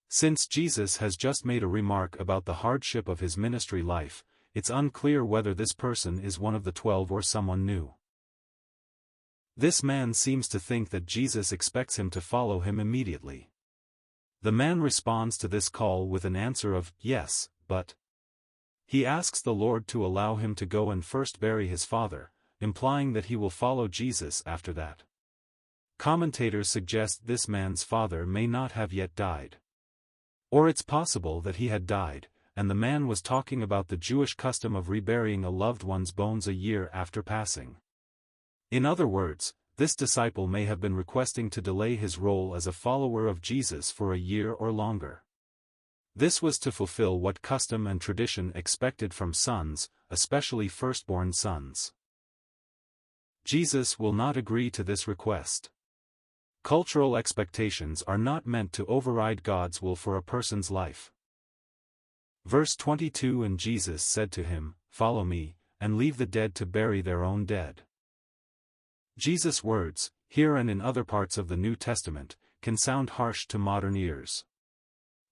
Since Jesus has just made a remark about the hardship of his ministry life, it's unclear whether this person is one of the 12 or someone new. This man seems to think that Jesus expects him to follow him immediately. The man responds to this call with an answer of, yes, but. He asks the Lord to allow him to go and first bury his father, implying that he will follow Jesus after that. Commentators suggest this man's father may not have yet died. Or it's possible that he had died, and the man was talking about the Jewish custom of reburying a loved one's bones a year after passing. In other words, this disciple may have been requesting to delay his role as a follower of Jesus for a year or longer. This was to fulfill what custom and tradition expected from sons, especially firstborn sons. Jesus will not agree to this request. Cultural expectations are not meant to override God's will for a person's life. Verse 22. And Jesus said to him, "Follow me, and leave the dead to bury their own dead." Jesus' words, here and in other parts of the New Testament, can sound harsh to modern ears.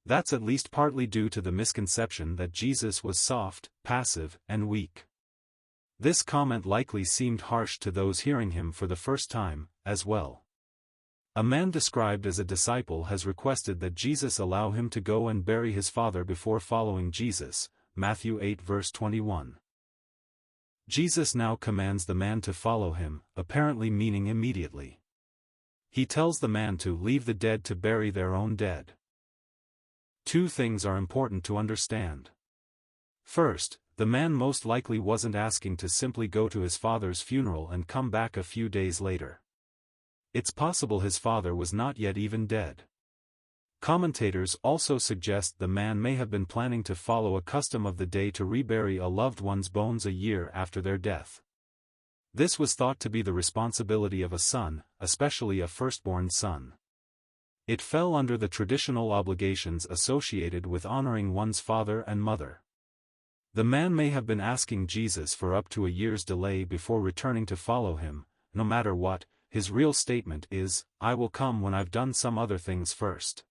That's at least partly due to the misconception that Jesus was soft, passive, and weak. This comment likely seemed harsh to those hearing him for the first time, as well. A man described as a disciple has requested that Jesus allow him to go and bury his father before following Jesus, Matthew 8 verse 21. Jesus now commands the man to follow him, apparently meaning immediately. He tells the man to leave the dead to bury their own dead. Two things are important to understand. First, the man most likely wasn't asking to simply go to his father's funeral and come back a few days later. It's possible his father was not yet even dead. Commentators also suggest the man may have been planning to follow a custom of the day to rebury a loved one's bones a year after their death. This was thought to be the responsibility of a son, especially a firstborn son. It fell under the traditional obligations associated with honoring one's father and mother. The man may have been asking Jesus for up to a year's delay before returning to follow him. No matter what, his real statement is, "I will come when I've done some other things first."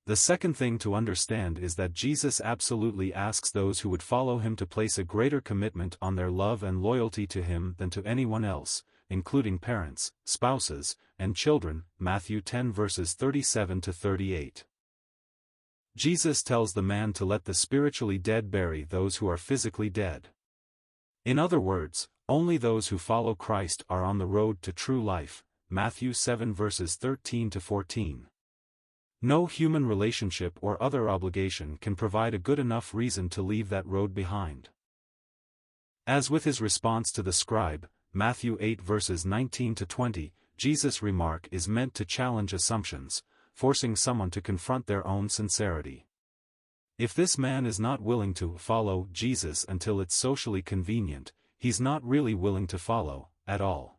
The second thing to understand is that Jesus absolutely asks those who would follow him to place a greater commitment on their love and loyalty to him than to anyone else, including parents, spouses, and children, Matthew 10 verses 37 to 38. Jesus tells the man to let the spiritually dead bury those who are physically dead. In other words, only those who follow Christ are on the road to true life, Matthew 7 verses 13 to 14. No human relationship or other obligation can provide a good enough reason to leave that road behind. As with his response to the scribe, Matthew 8 verses 19 to 20, Jesus' remark is meant to challenge assumptions, forcing someone to confront their own sincerity. If this man is not willing to follow Jesus until it's socially convenient, he's not really willing to follow, at all.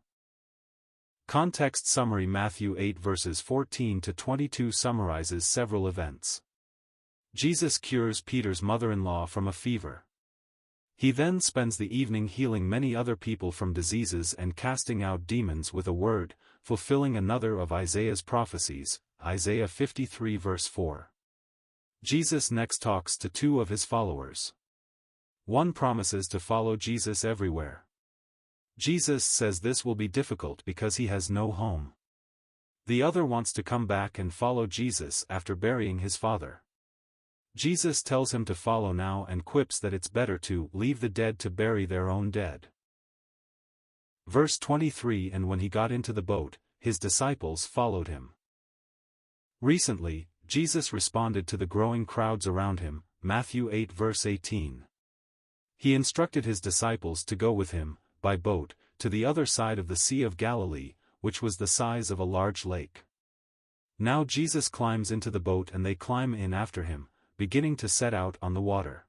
Context summary: Matthew 8 verses 14 to 22 summarizes several events. Jesus cures Peter's mother-in-law from a fever. He then spends the evening healing many other people from diseases and casting out demons with a word, fulfilling another of Isaiah's prophecies, Isaiah 53 verse 4. Jesus next talks to two of his followers. One promises to follow Jesus everywhere. Jesus says this will be difficult because he has no home. The other wants to come back and follow Jesus after burying his father. Jesus tells him to follow now and quips that it's better to leave the dead to bury their own dead. Verse 23 And when he got into the boat, his disciples followed him. Recently, Jesus responded to the growing crowds around him, Matthew 8 verse 18. He instructed his disciples to go with him, by boat, to the other side of the Sea of Galilee, which was the size of a large lake. Now Jesus climbs into the boat and they climb in after him, beginning to set out on the water.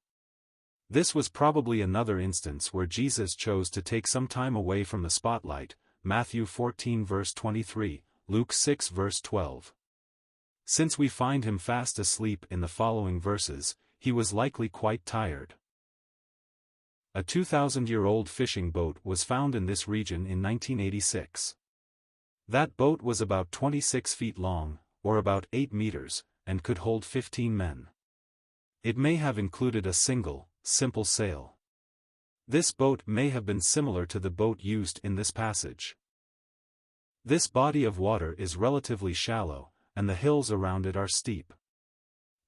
This was probably another instance where Jesus chose to take some time away from the spotlight, Matthew 14 verse 23, Luke 6 verse 12. Since we find him fast asleep in the following verses, he was likely quite tired. A 2,000-year-old fishing boat was found in this region in 1986. That boat was about 26 feet long, or about 8 meters, and could hold 15 men. It may have included a single, simple sail. This boat may have been similar to the boat used in this passage. This body of water is relatively shallow, and the hills around it are steep.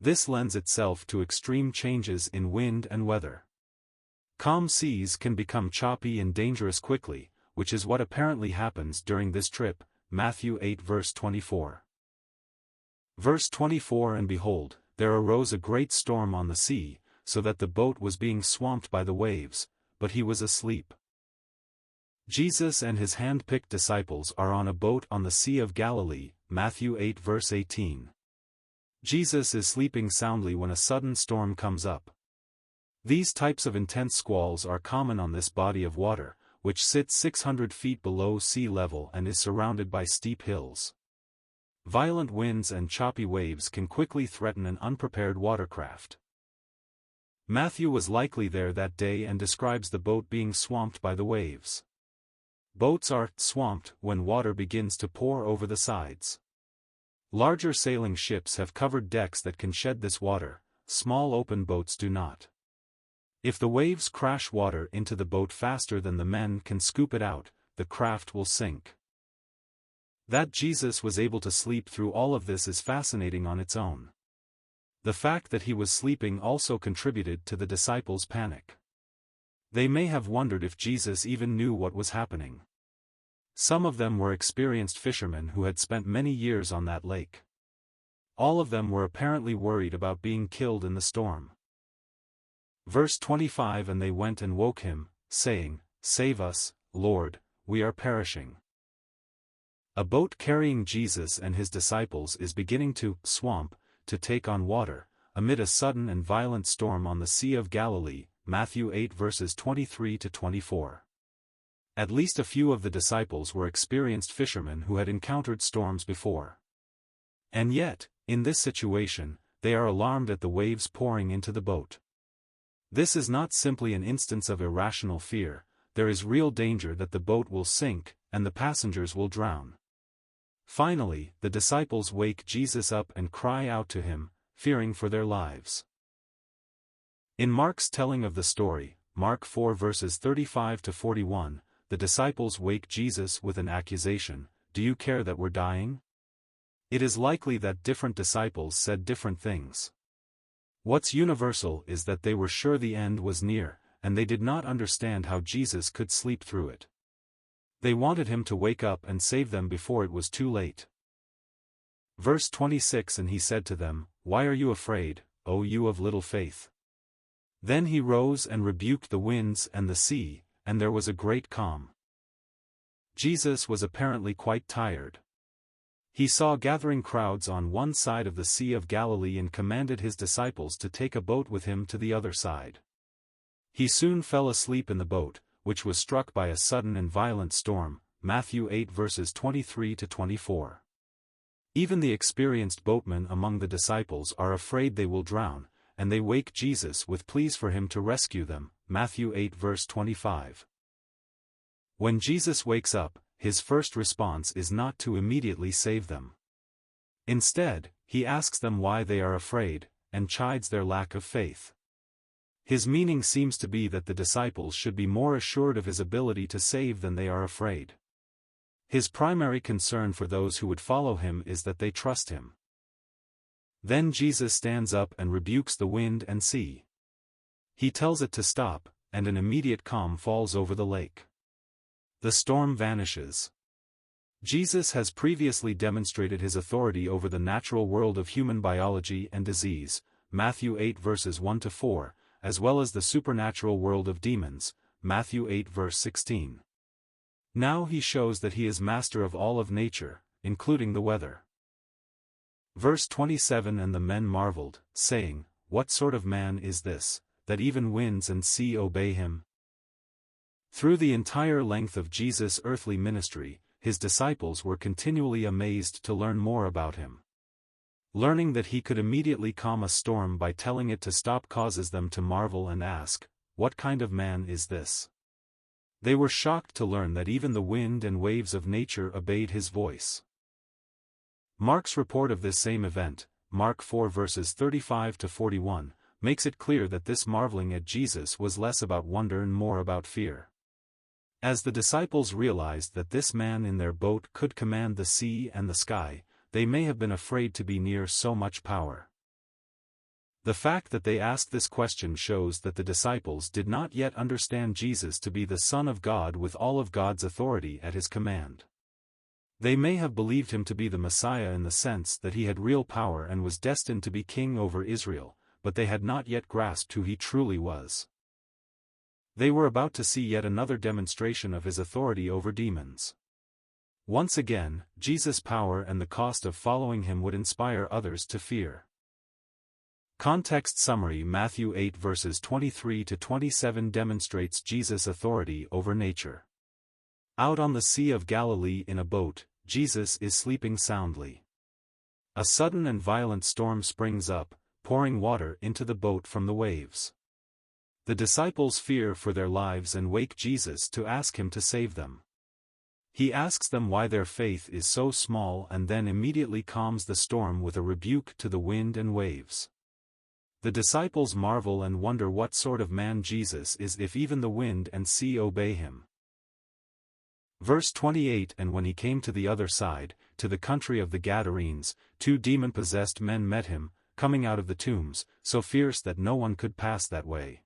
This lends itself to extreme changes in wind and weather. Calm seas can become choppy and dangerous quickly, which is what apparently happens during this trip, Matthew 8 verse 24. Verse 24 And behold, there arose a great storm on the sea, so that the boat was being swamped by the waves, but he was asleep. Jesus and his hand-picked disciples are on a boat on the Sea of Galilee, Matthew 8 verse 18. Jesus is sleeping soundly when a sudden storm comes up. These types of intense squalls are common on this body of water, which sits 600 feet below sea level and is surrounded by steep hills. Violent winds and choppy waves can quickly threaten an unprepared watercraft. Matthew was likely there that day and describes the boat being swamped by the waves. Boats are swamped when water begins to pour over the sides. Larger sailing ships have covered decks that can shed this water, small open boats do not. If the waves crash water into the boat faster than the men can scoop it out, the craft will sink. That Jesus was able to sleep through all of this is fascinating on its own. The fact that he was sleeping also contributed to the disciples' panic. They may have wondered if Jesus even knew what was happening. Some of them were experienced fishermen who had spent many years on that lake. All of them were apparently worried about being killed in the storm. Verse 25 And they went and woke him, saying, Save us, Lord, we are perishing. A boat carrying Jesus and his disciples is beginning to swamp, to take on water, amid a sudden and violent storm on the Sea of Galilee, Matthew 8 verses 23 to 24. At least a few of the disciples were experienced fishermen who had encountered storms before. And yet, in this situation, they are alarmed at the waves pouring into the boat. This is not simply an instance of irrational fear, there is real danger that the boat will sink, and the passengers will drown. Finally, the disciples wake Jesus up and cry out to him, fearing for their lives. In Mark's telling of the story, Mark 4 verses 35 to 41, the disciples wake Jesus with an accusation, Do you care that we're dying? It is likely that different disciples said different things. What's universal is that they were sure the end was near, and they did not understand how Jesus could sleep through it. They wanted him to wake up and save them before it was too late. Verse 26 And he said to them, Why are you afraid, O you of little faith? Then he rose and rebuked the winds and the sea, and there was a great calm. Jesus was apparently quite tired. He saw gathering crowds on one side of the Sea of Galilee and commanded his disciples to take a boat with him to the other side. He soon fell asleep in the boat, which was struck by a sudden and violent storm, Matthew 8 verses 23 to 24. Even the experienced boatmen among the disciples are afraid they will drown, and they wake Jesus with pleas for him to rescue them, Matthew 8 verse 25. When Jesus wakes up, his first response is not to immediately save them. Instead, he asks them why they are afraid, and chides their lack of faith. His meaning seems to be that the disciples should be more assured of his ability to save than they are afraid. His primary concern for those who would follow him is that they trust him. Then Jesus stands up and rebukes the wind and sea. He tells it to stop, and an immediate calm falls over the lake. The storm vanishes. Jesus has previously demonstrated his authority over the natural world of human biology and disease, Matthew 8 verses 1-4, as well as the supernatural world of demons, Matthew 8 verse 16. Now he shows that he is master of all of nature, including the weather. Verse 27 And the men marveled, saying, What sort of man is this, that even winds and sea obey him? Through the entire length of Jesus' earthly ministry, his disciples were continually amazed to learn more about him. Learning that he could immediately calm a storm by telling it to stop causes them to marvel and ask, What kind of man is this? They were shocked to learn that even the wind and waves of nature obeyed his voice. Mark's report of this same event, Mark 4 verses 35-41, makes it clear that this marveling at Jesus was less about wonder and more about fear. As the disciples realized that this man in their boat could command the sea and the sky, they may have been afraid to be near so much power. The fact that they asked this question shows that the disciples did not yet understand Jesus to be the Son of God with all of God's authority at his command. They may have believed him to be the Messiah in the sense that he had real power and was destined to be king over Israel, but they had not yet grasped who he truly was. They were about to see yet another demonstration of his authority over demons. Once again, Jesus' power and the cost of following him would inspire others to fear. Context summary Matthew 8 verses 23-27 demonstrates Jesus' authority over nature. Out on the Sea of Galilee in a boat, Jesus is sleeping soundly. A sudden and violent storm springs up, pouring water into the boat from the waves. The disciples fear for their lives and wake Jesus to ask him to save them. He asks them why their faith is so small and then immediately calms the storm with a rebuke to the wind and waves. The disciples marvel and wonder what sort of man Jesus is if even the wind and sea obey him. Verse 28 And when he came to the other side, to the country of the Gadarenes, 2 demon-possessed men met him, coming out of the tombs, so fierce that no one could pass that way.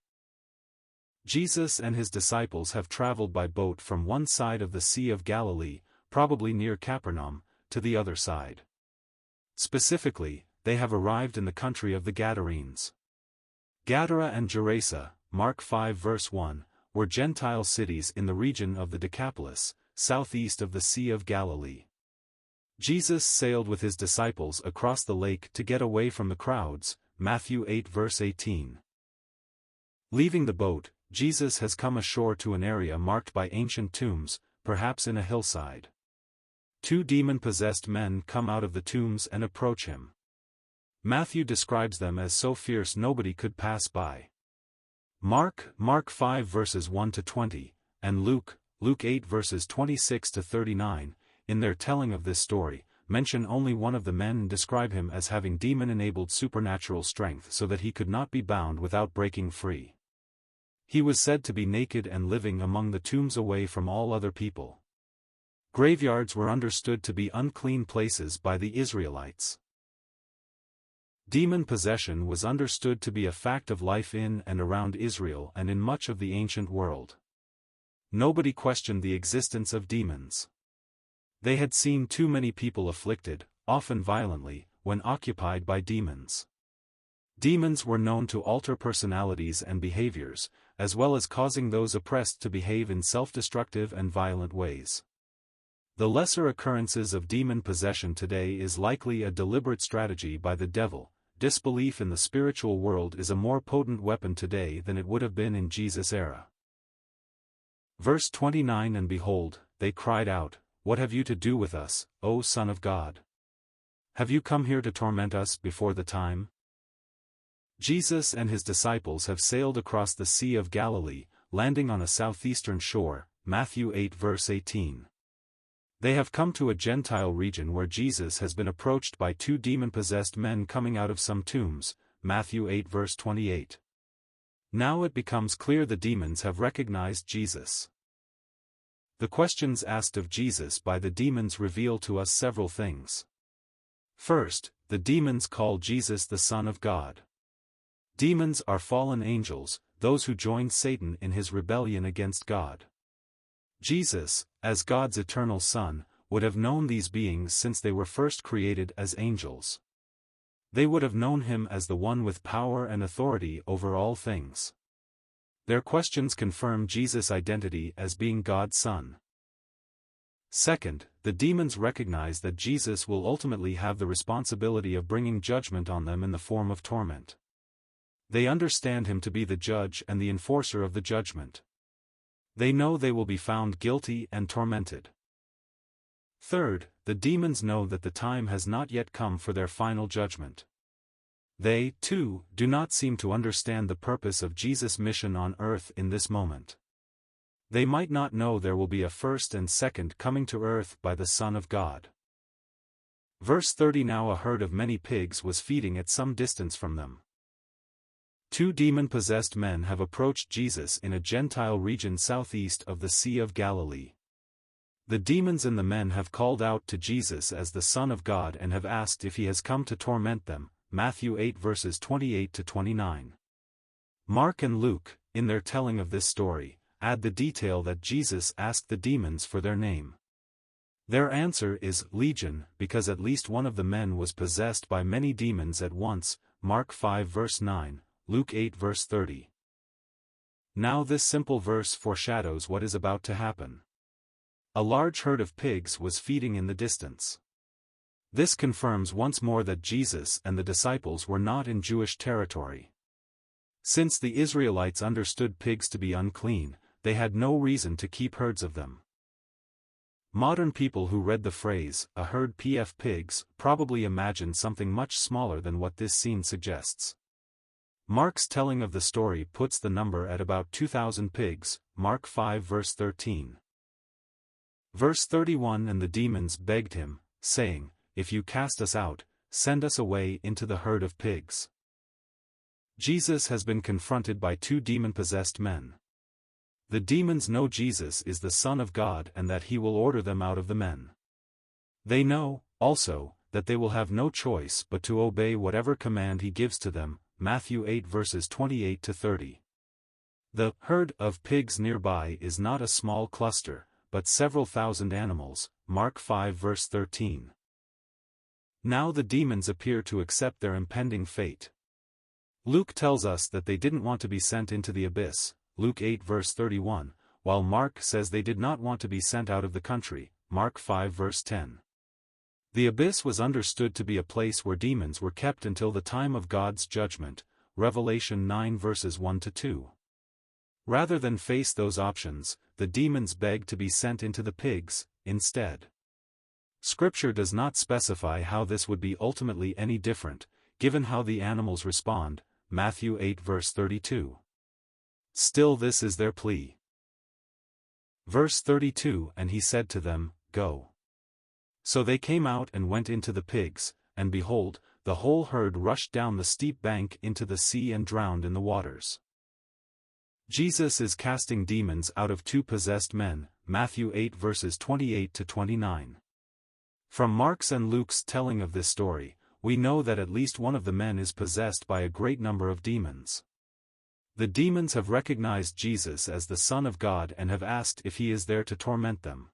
Jesus and his disciples have traveled by boat from one side of the Sea of Galilee, probably near Capernaum, to the other side. Specifically, they have arrived in the country of the Gadarenes. Gadara and Gerasa, Mark 5 verse 1, were Gentile cities in the region of the Decapolis, southeast of the Sea of Galilee. Jesus sailed with his disciples across the lake to get away from the crowds, Matthew 8 verse 18. Leaving the boat, Jesus has come ashore to an area marked by ancient tombs, perhaps in a hillside. 2 demon-possessed men come out of the tombs and approach him. Matthew describes them as so fierce nobody could pass by. Mark 5 verses 1-20, and Luke 8 verses 26-39, in their telling of this story, mention only one of the men and describe him as having demon-enabled supernatural strength so that he could not be bound without breaking free. He was said to be naked and living among the tombs away from all other people. Graveyards were understood to be unclean places by the Israelites. Demon possession was understood to be a fact of life in and around Israel and in much of the ancient world. Nobody questioned the existence of demons. They had seen too many people afflicted, often violently, when occupied by demons. Demons were known to alter personalities and behaviors, as well as causing those oppressed to behave in self-destructive and violent ways. The lesser occurrences of demon possession today is likely a deliberate strategy by the devil. Disbelief in the spiritual world is a more potent weapon today than it would have been in Jesus' era. Verse 29 And behold, they cried out, What have you to do with us, O Son of God? Have you come here to torment us before the time? Jesus and his disciples have sailed across the Sea of Galilee, landing on a southeastern shore, Matthew 8 verse 18. They have come to a Gentile region where Jesus has been approached by 2 demon-possessed men coming out of some tombs, Matthew 8 verse 28. Now it becomes clear the demons have recognized Jesus. The questions asked of Jesus by the demons reveal to us several things. First, the demons call Jesus the Son of God. Demons are fallen angels, those who joined Satan in his rebellion against God. Jesus, as God's eternal Son, would have known these beings since they were first created as angels. They would have known him as the one with power and authority over all things. Their questions confirm Jesus' identity as being God's Son. Second, the demons recognize that Jesus will ultimately have the responsibility of bringing judgment on them in the form of torment. They understand him to be the judge and the enforcer of the judgment. They know they will be found guilty and tormented. Third, the demons know that the time has not yet come for their final judgment. They, too, do not seem to understand the purpose of Jesus' mission on earth in this moment. They might not know there will be a first and second coming to earth by the Son of God. Verse 30. Now a herd of many pigs was feeding at some distance from them. Two demon-possessed men have approached Jesus in a Gentile region southeast of the Sea of Galilee. The demons and the men have called out to Jesus as the Son of God and have asked if he has come to torment them. Matthew 8 verses 28 to 29. Mark and Luke, in their telling of this story, add the detail that Jesus asked the demons for their name. Their answer is Legion, because at least one of the men was possessed by many demons at once. Mark 5 verse 9, Luke 8 verse 30. Now this simple verse foreshadows what is about to happen. A large herd of pigs was feeding in the distance. This confirms once more that Jesus and the disciples were not in Jewish territory. Since the Israelites understood pigs to be unclean, they had no reason to keep herds of them. Modern people who read the phrase, a herd of pigs, probably imagined something much smaller than what this scene suggests. Mark's telling of the story puts the number at about 2,000 pigs, Mark 5 verse 13. Verse 31. And the demons begged him, saying, If you cast us out, send us away into the herd of pigs. Jesus has been confronted by two demon-possessed men. The demons know Jesus is the Son of God and that he will order them out of the men. They know, also, that they will have no choice but to obey whatever command he gives to them. Matthew 8 verses 28 to 30. The herd of pigs nearby is not a small cluster, but several thousand animals. Mark 5 verse 13. Now the demons appear to accept their impending fate. Luke tells us that they didn't want to be sent into the abyss, Luke 8 verse 31, while Mark says they did not want to be sent out of the country, Mark 5 verse 10. The abyss was understood to be a place where demons were kept until the time of God's judgment, Revelation 9 verses 1 to 2. Rather than face those options, the demons begged to be sent into the pigs, instead. Scripture does not specify how this would be ultimately any different, given how the animals respond, Matthew 8 verse 32. Still this is their plea. Verse 32. And he said to them, Go. So they came out and went into the pigs, and behold, the whole herd rushed down the steep bank into the sea and drowned in the waters. Jesus is casting demons out of two possessed men, Matthew 8 verses 28 to 29. From Mark's and Luke's telling of this story, we know that at least one of the men is possessed by a great number of demons. The demons have recognized Jesus as the Son of God and have asked if he is there to torment them.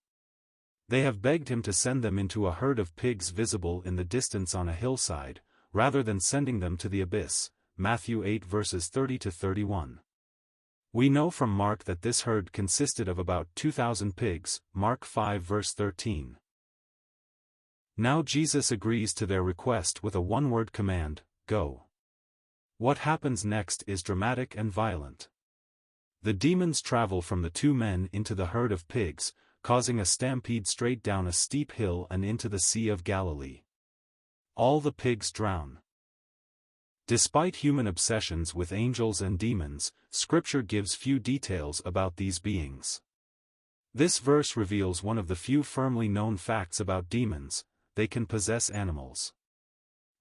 They have begged him to send them into a herd of pigs visible in the distance on a hillside, rather than sending them to the abyss, Matthew 8 verses 30 to 31. We know from Mark that this herd consisted of about 2,000 pigs, Mark 5 verse 13. Now Jesus agrees to their request with a one-word command, Go. What happens next is dramatic and violent. The demons travel from the two men into the herd of pigs, causing a stampede straight down a steep hill and into the Sea of Galilee. All the pigs drown. Despite human obsessions with angels and demons, Scripture gives few details about these beings. This verse reveals one of the few firmly known facts about demons: they can possess animals.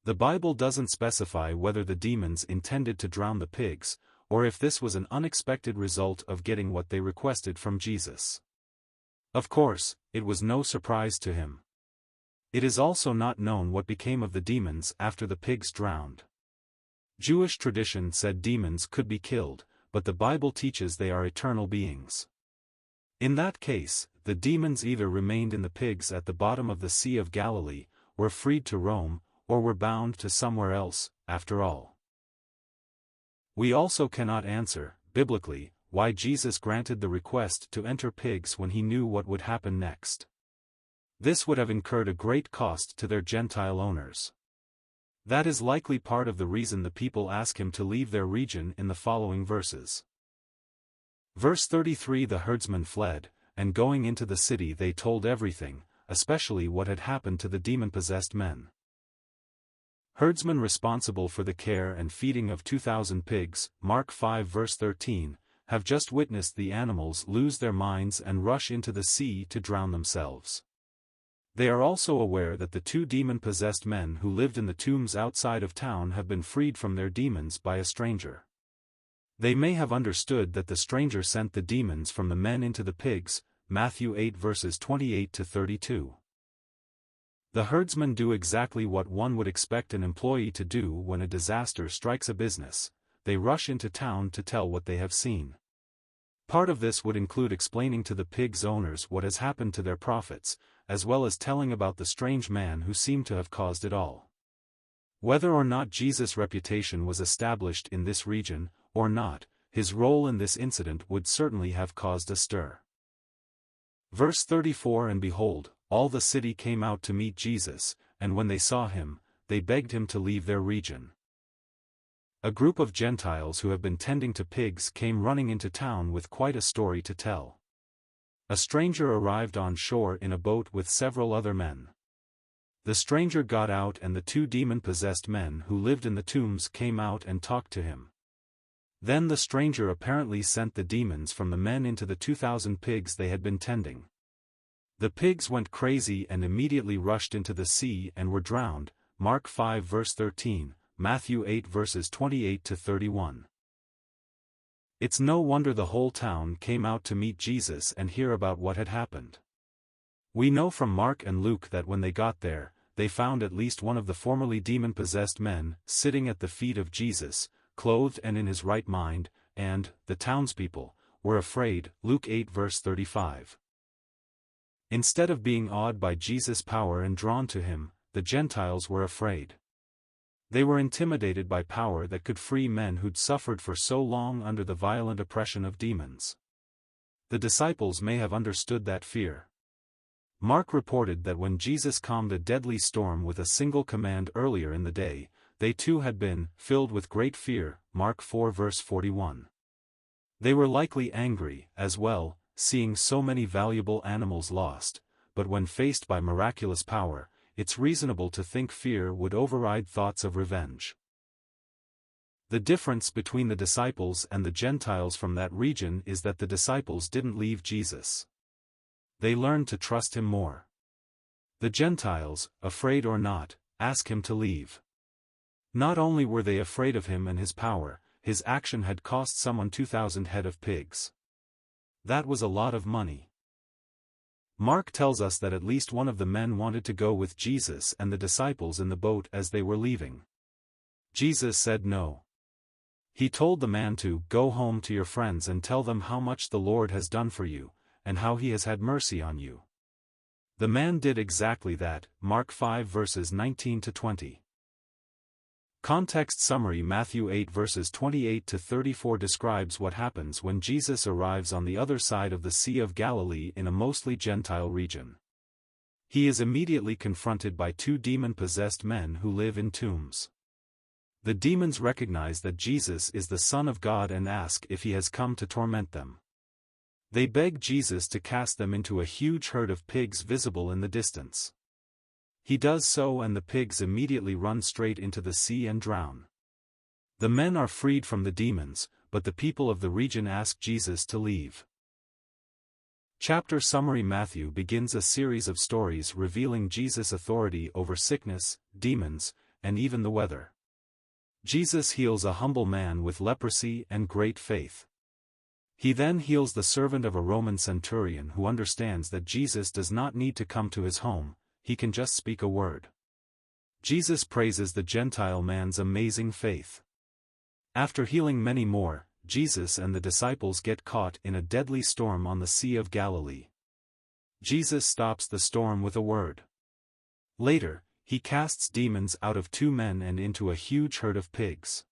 The Bible doesn't specify whether the demons intended to drown the pigs, or if this was an unexpected result of getting what they requested from Jesus. Of course, it was no surprise to him. It is also not known what became of the demons after the pigs drowned. Jewish tradition said demons could be killed, but the Bible teaches they are eternal beings. In that case, the demons either remained in the pigs at the bottom of the Sea of Galilee, were freed to roam, or were bound to somewhere else, after all. We also cannot answer, biblically, why Jesus granted the request to enter pigs when he knew what would happen next. This would have incurred a great cost to their Gentile owners. That is likely part of the reason the people ask him to leave their region in the following verses. Verse 33: The herdsmen fled, and going into the city they told everything, especially what had happened to the demon-possessed men. Herdsmen responsible for the care and feeding of 2,000 pigs, Mark 5 verse 13, have just witnessed the animals lose their minds and rush into the sea to drown themselves. They are also aware that the 2 demon-possessed men who lived in the tombs outside of town have been freed from their demons by a stranger. They may have understood that the stranger sent the demons from the men into the pigs, Matthew 8 verses 28 to 32. The herdsmen do exactly what one would expect an employee to do when a disaster strikes a business: they rush into town to tell what they have seen. Part of this would include explaining to the pigs' owners what has happened to their profits, as well as telling about the strange man who seemed to have caused it all. Whether or not Jesus' reputation was established in this region, or not, his role in this incident would certainly have caused a stir. Verse 34: And behold, all the city came out to meet Jesus, and when they saw him, they begged him to leave their region. A group of Gentiles who have been tending to pigs came running into town with quite a story to tell. A stranger arrived on shore in a boat with several other men. The stranger got out, and the 2 demon-possessed men who lived in the tombs came out and talked to him. Then the stranger apparently sent the demons from the men into the 2,000 pigs they had been tending. The pigs went crazy and immediately rushed into the sea and were drowned, Mark 5 verse 13, Matthew 8 verses 28 to 31. It's no wonder the whole town came out to meet Jesus and hear about what had happened. We know from Mark and Luke that when they got there, they found at least one of the formerly demon-possessed men sitting at the feet of Jesus, clothed and in his right mind, and the townspeople were afraid, Luke 8 verse 35. Instead of being awed by Jesus' power and drawn to him, the Gentiles were afraid. They were intimidated by power that could free men who'd suffered for so long under the violent oppression of demons. The disciples may have understood that fear. Mark reported that when Jesus calmed a deadly storm with a single command earlier in the day, they too had been filled with great fear, Mark 4 verse 41. They were likely angry, as well, seeing so many valuable animals lost, but when faced by miraculous power, it's reasonable to think fear would override thoughts of revenge. The difference between the disciples and the Gentiles from that region is that the disciples didn't leave Jesus. They learned to trust him more. The Gentiles, afraid or not, asked him to leave. Not only were they afraid of him and his power, his action had cost someone 2,000 head of pigs. That was a lot of money. Mark tells us that at least one of the men wanted to go with Jesus and the disciples in the boat as they were leaving. Jesus said no. He told the man to go home to your friends and tell them how much the Lord has done for you, and how he has had mercy on you. The man did exactly that, Mark 5 verses 19 to 20. Context summary: Matthew 8 verses 28 to 34 describes what happens when Jesus arrives on the other side of the Sea of Galilee in a mostly Gentile region. He is immediately confronted by 2 demon-possessed men who live in tombs. The demons recognize that Jesus is the Son of God and ask if he has come to torment them. They beg Jesus to cast them into a huge herd of pigs visible in the distance. He does so, and the pigs immediately run straight into the sea and drown. The men are freed from the demons, but the people of the region ask Jesus to leave. Chapter summary: Matthew begins a series of stories revealing Jesus' authority over sickness, demons, and even the weather. Jesus heals a humble man with leprosy and great faith. He then heals the servant of a Roman centurion who understands that Jesus does not need to come to his home. he can just speak a word. Jesus praises the Gentile man's amazing faith. After healing many more, Jesus and the disciples get caught in a deadly storm on the Sea of Galilee. Jesus stops the storm with a word. Later, he casts demons out of 2 men and into a huge herd of pigs.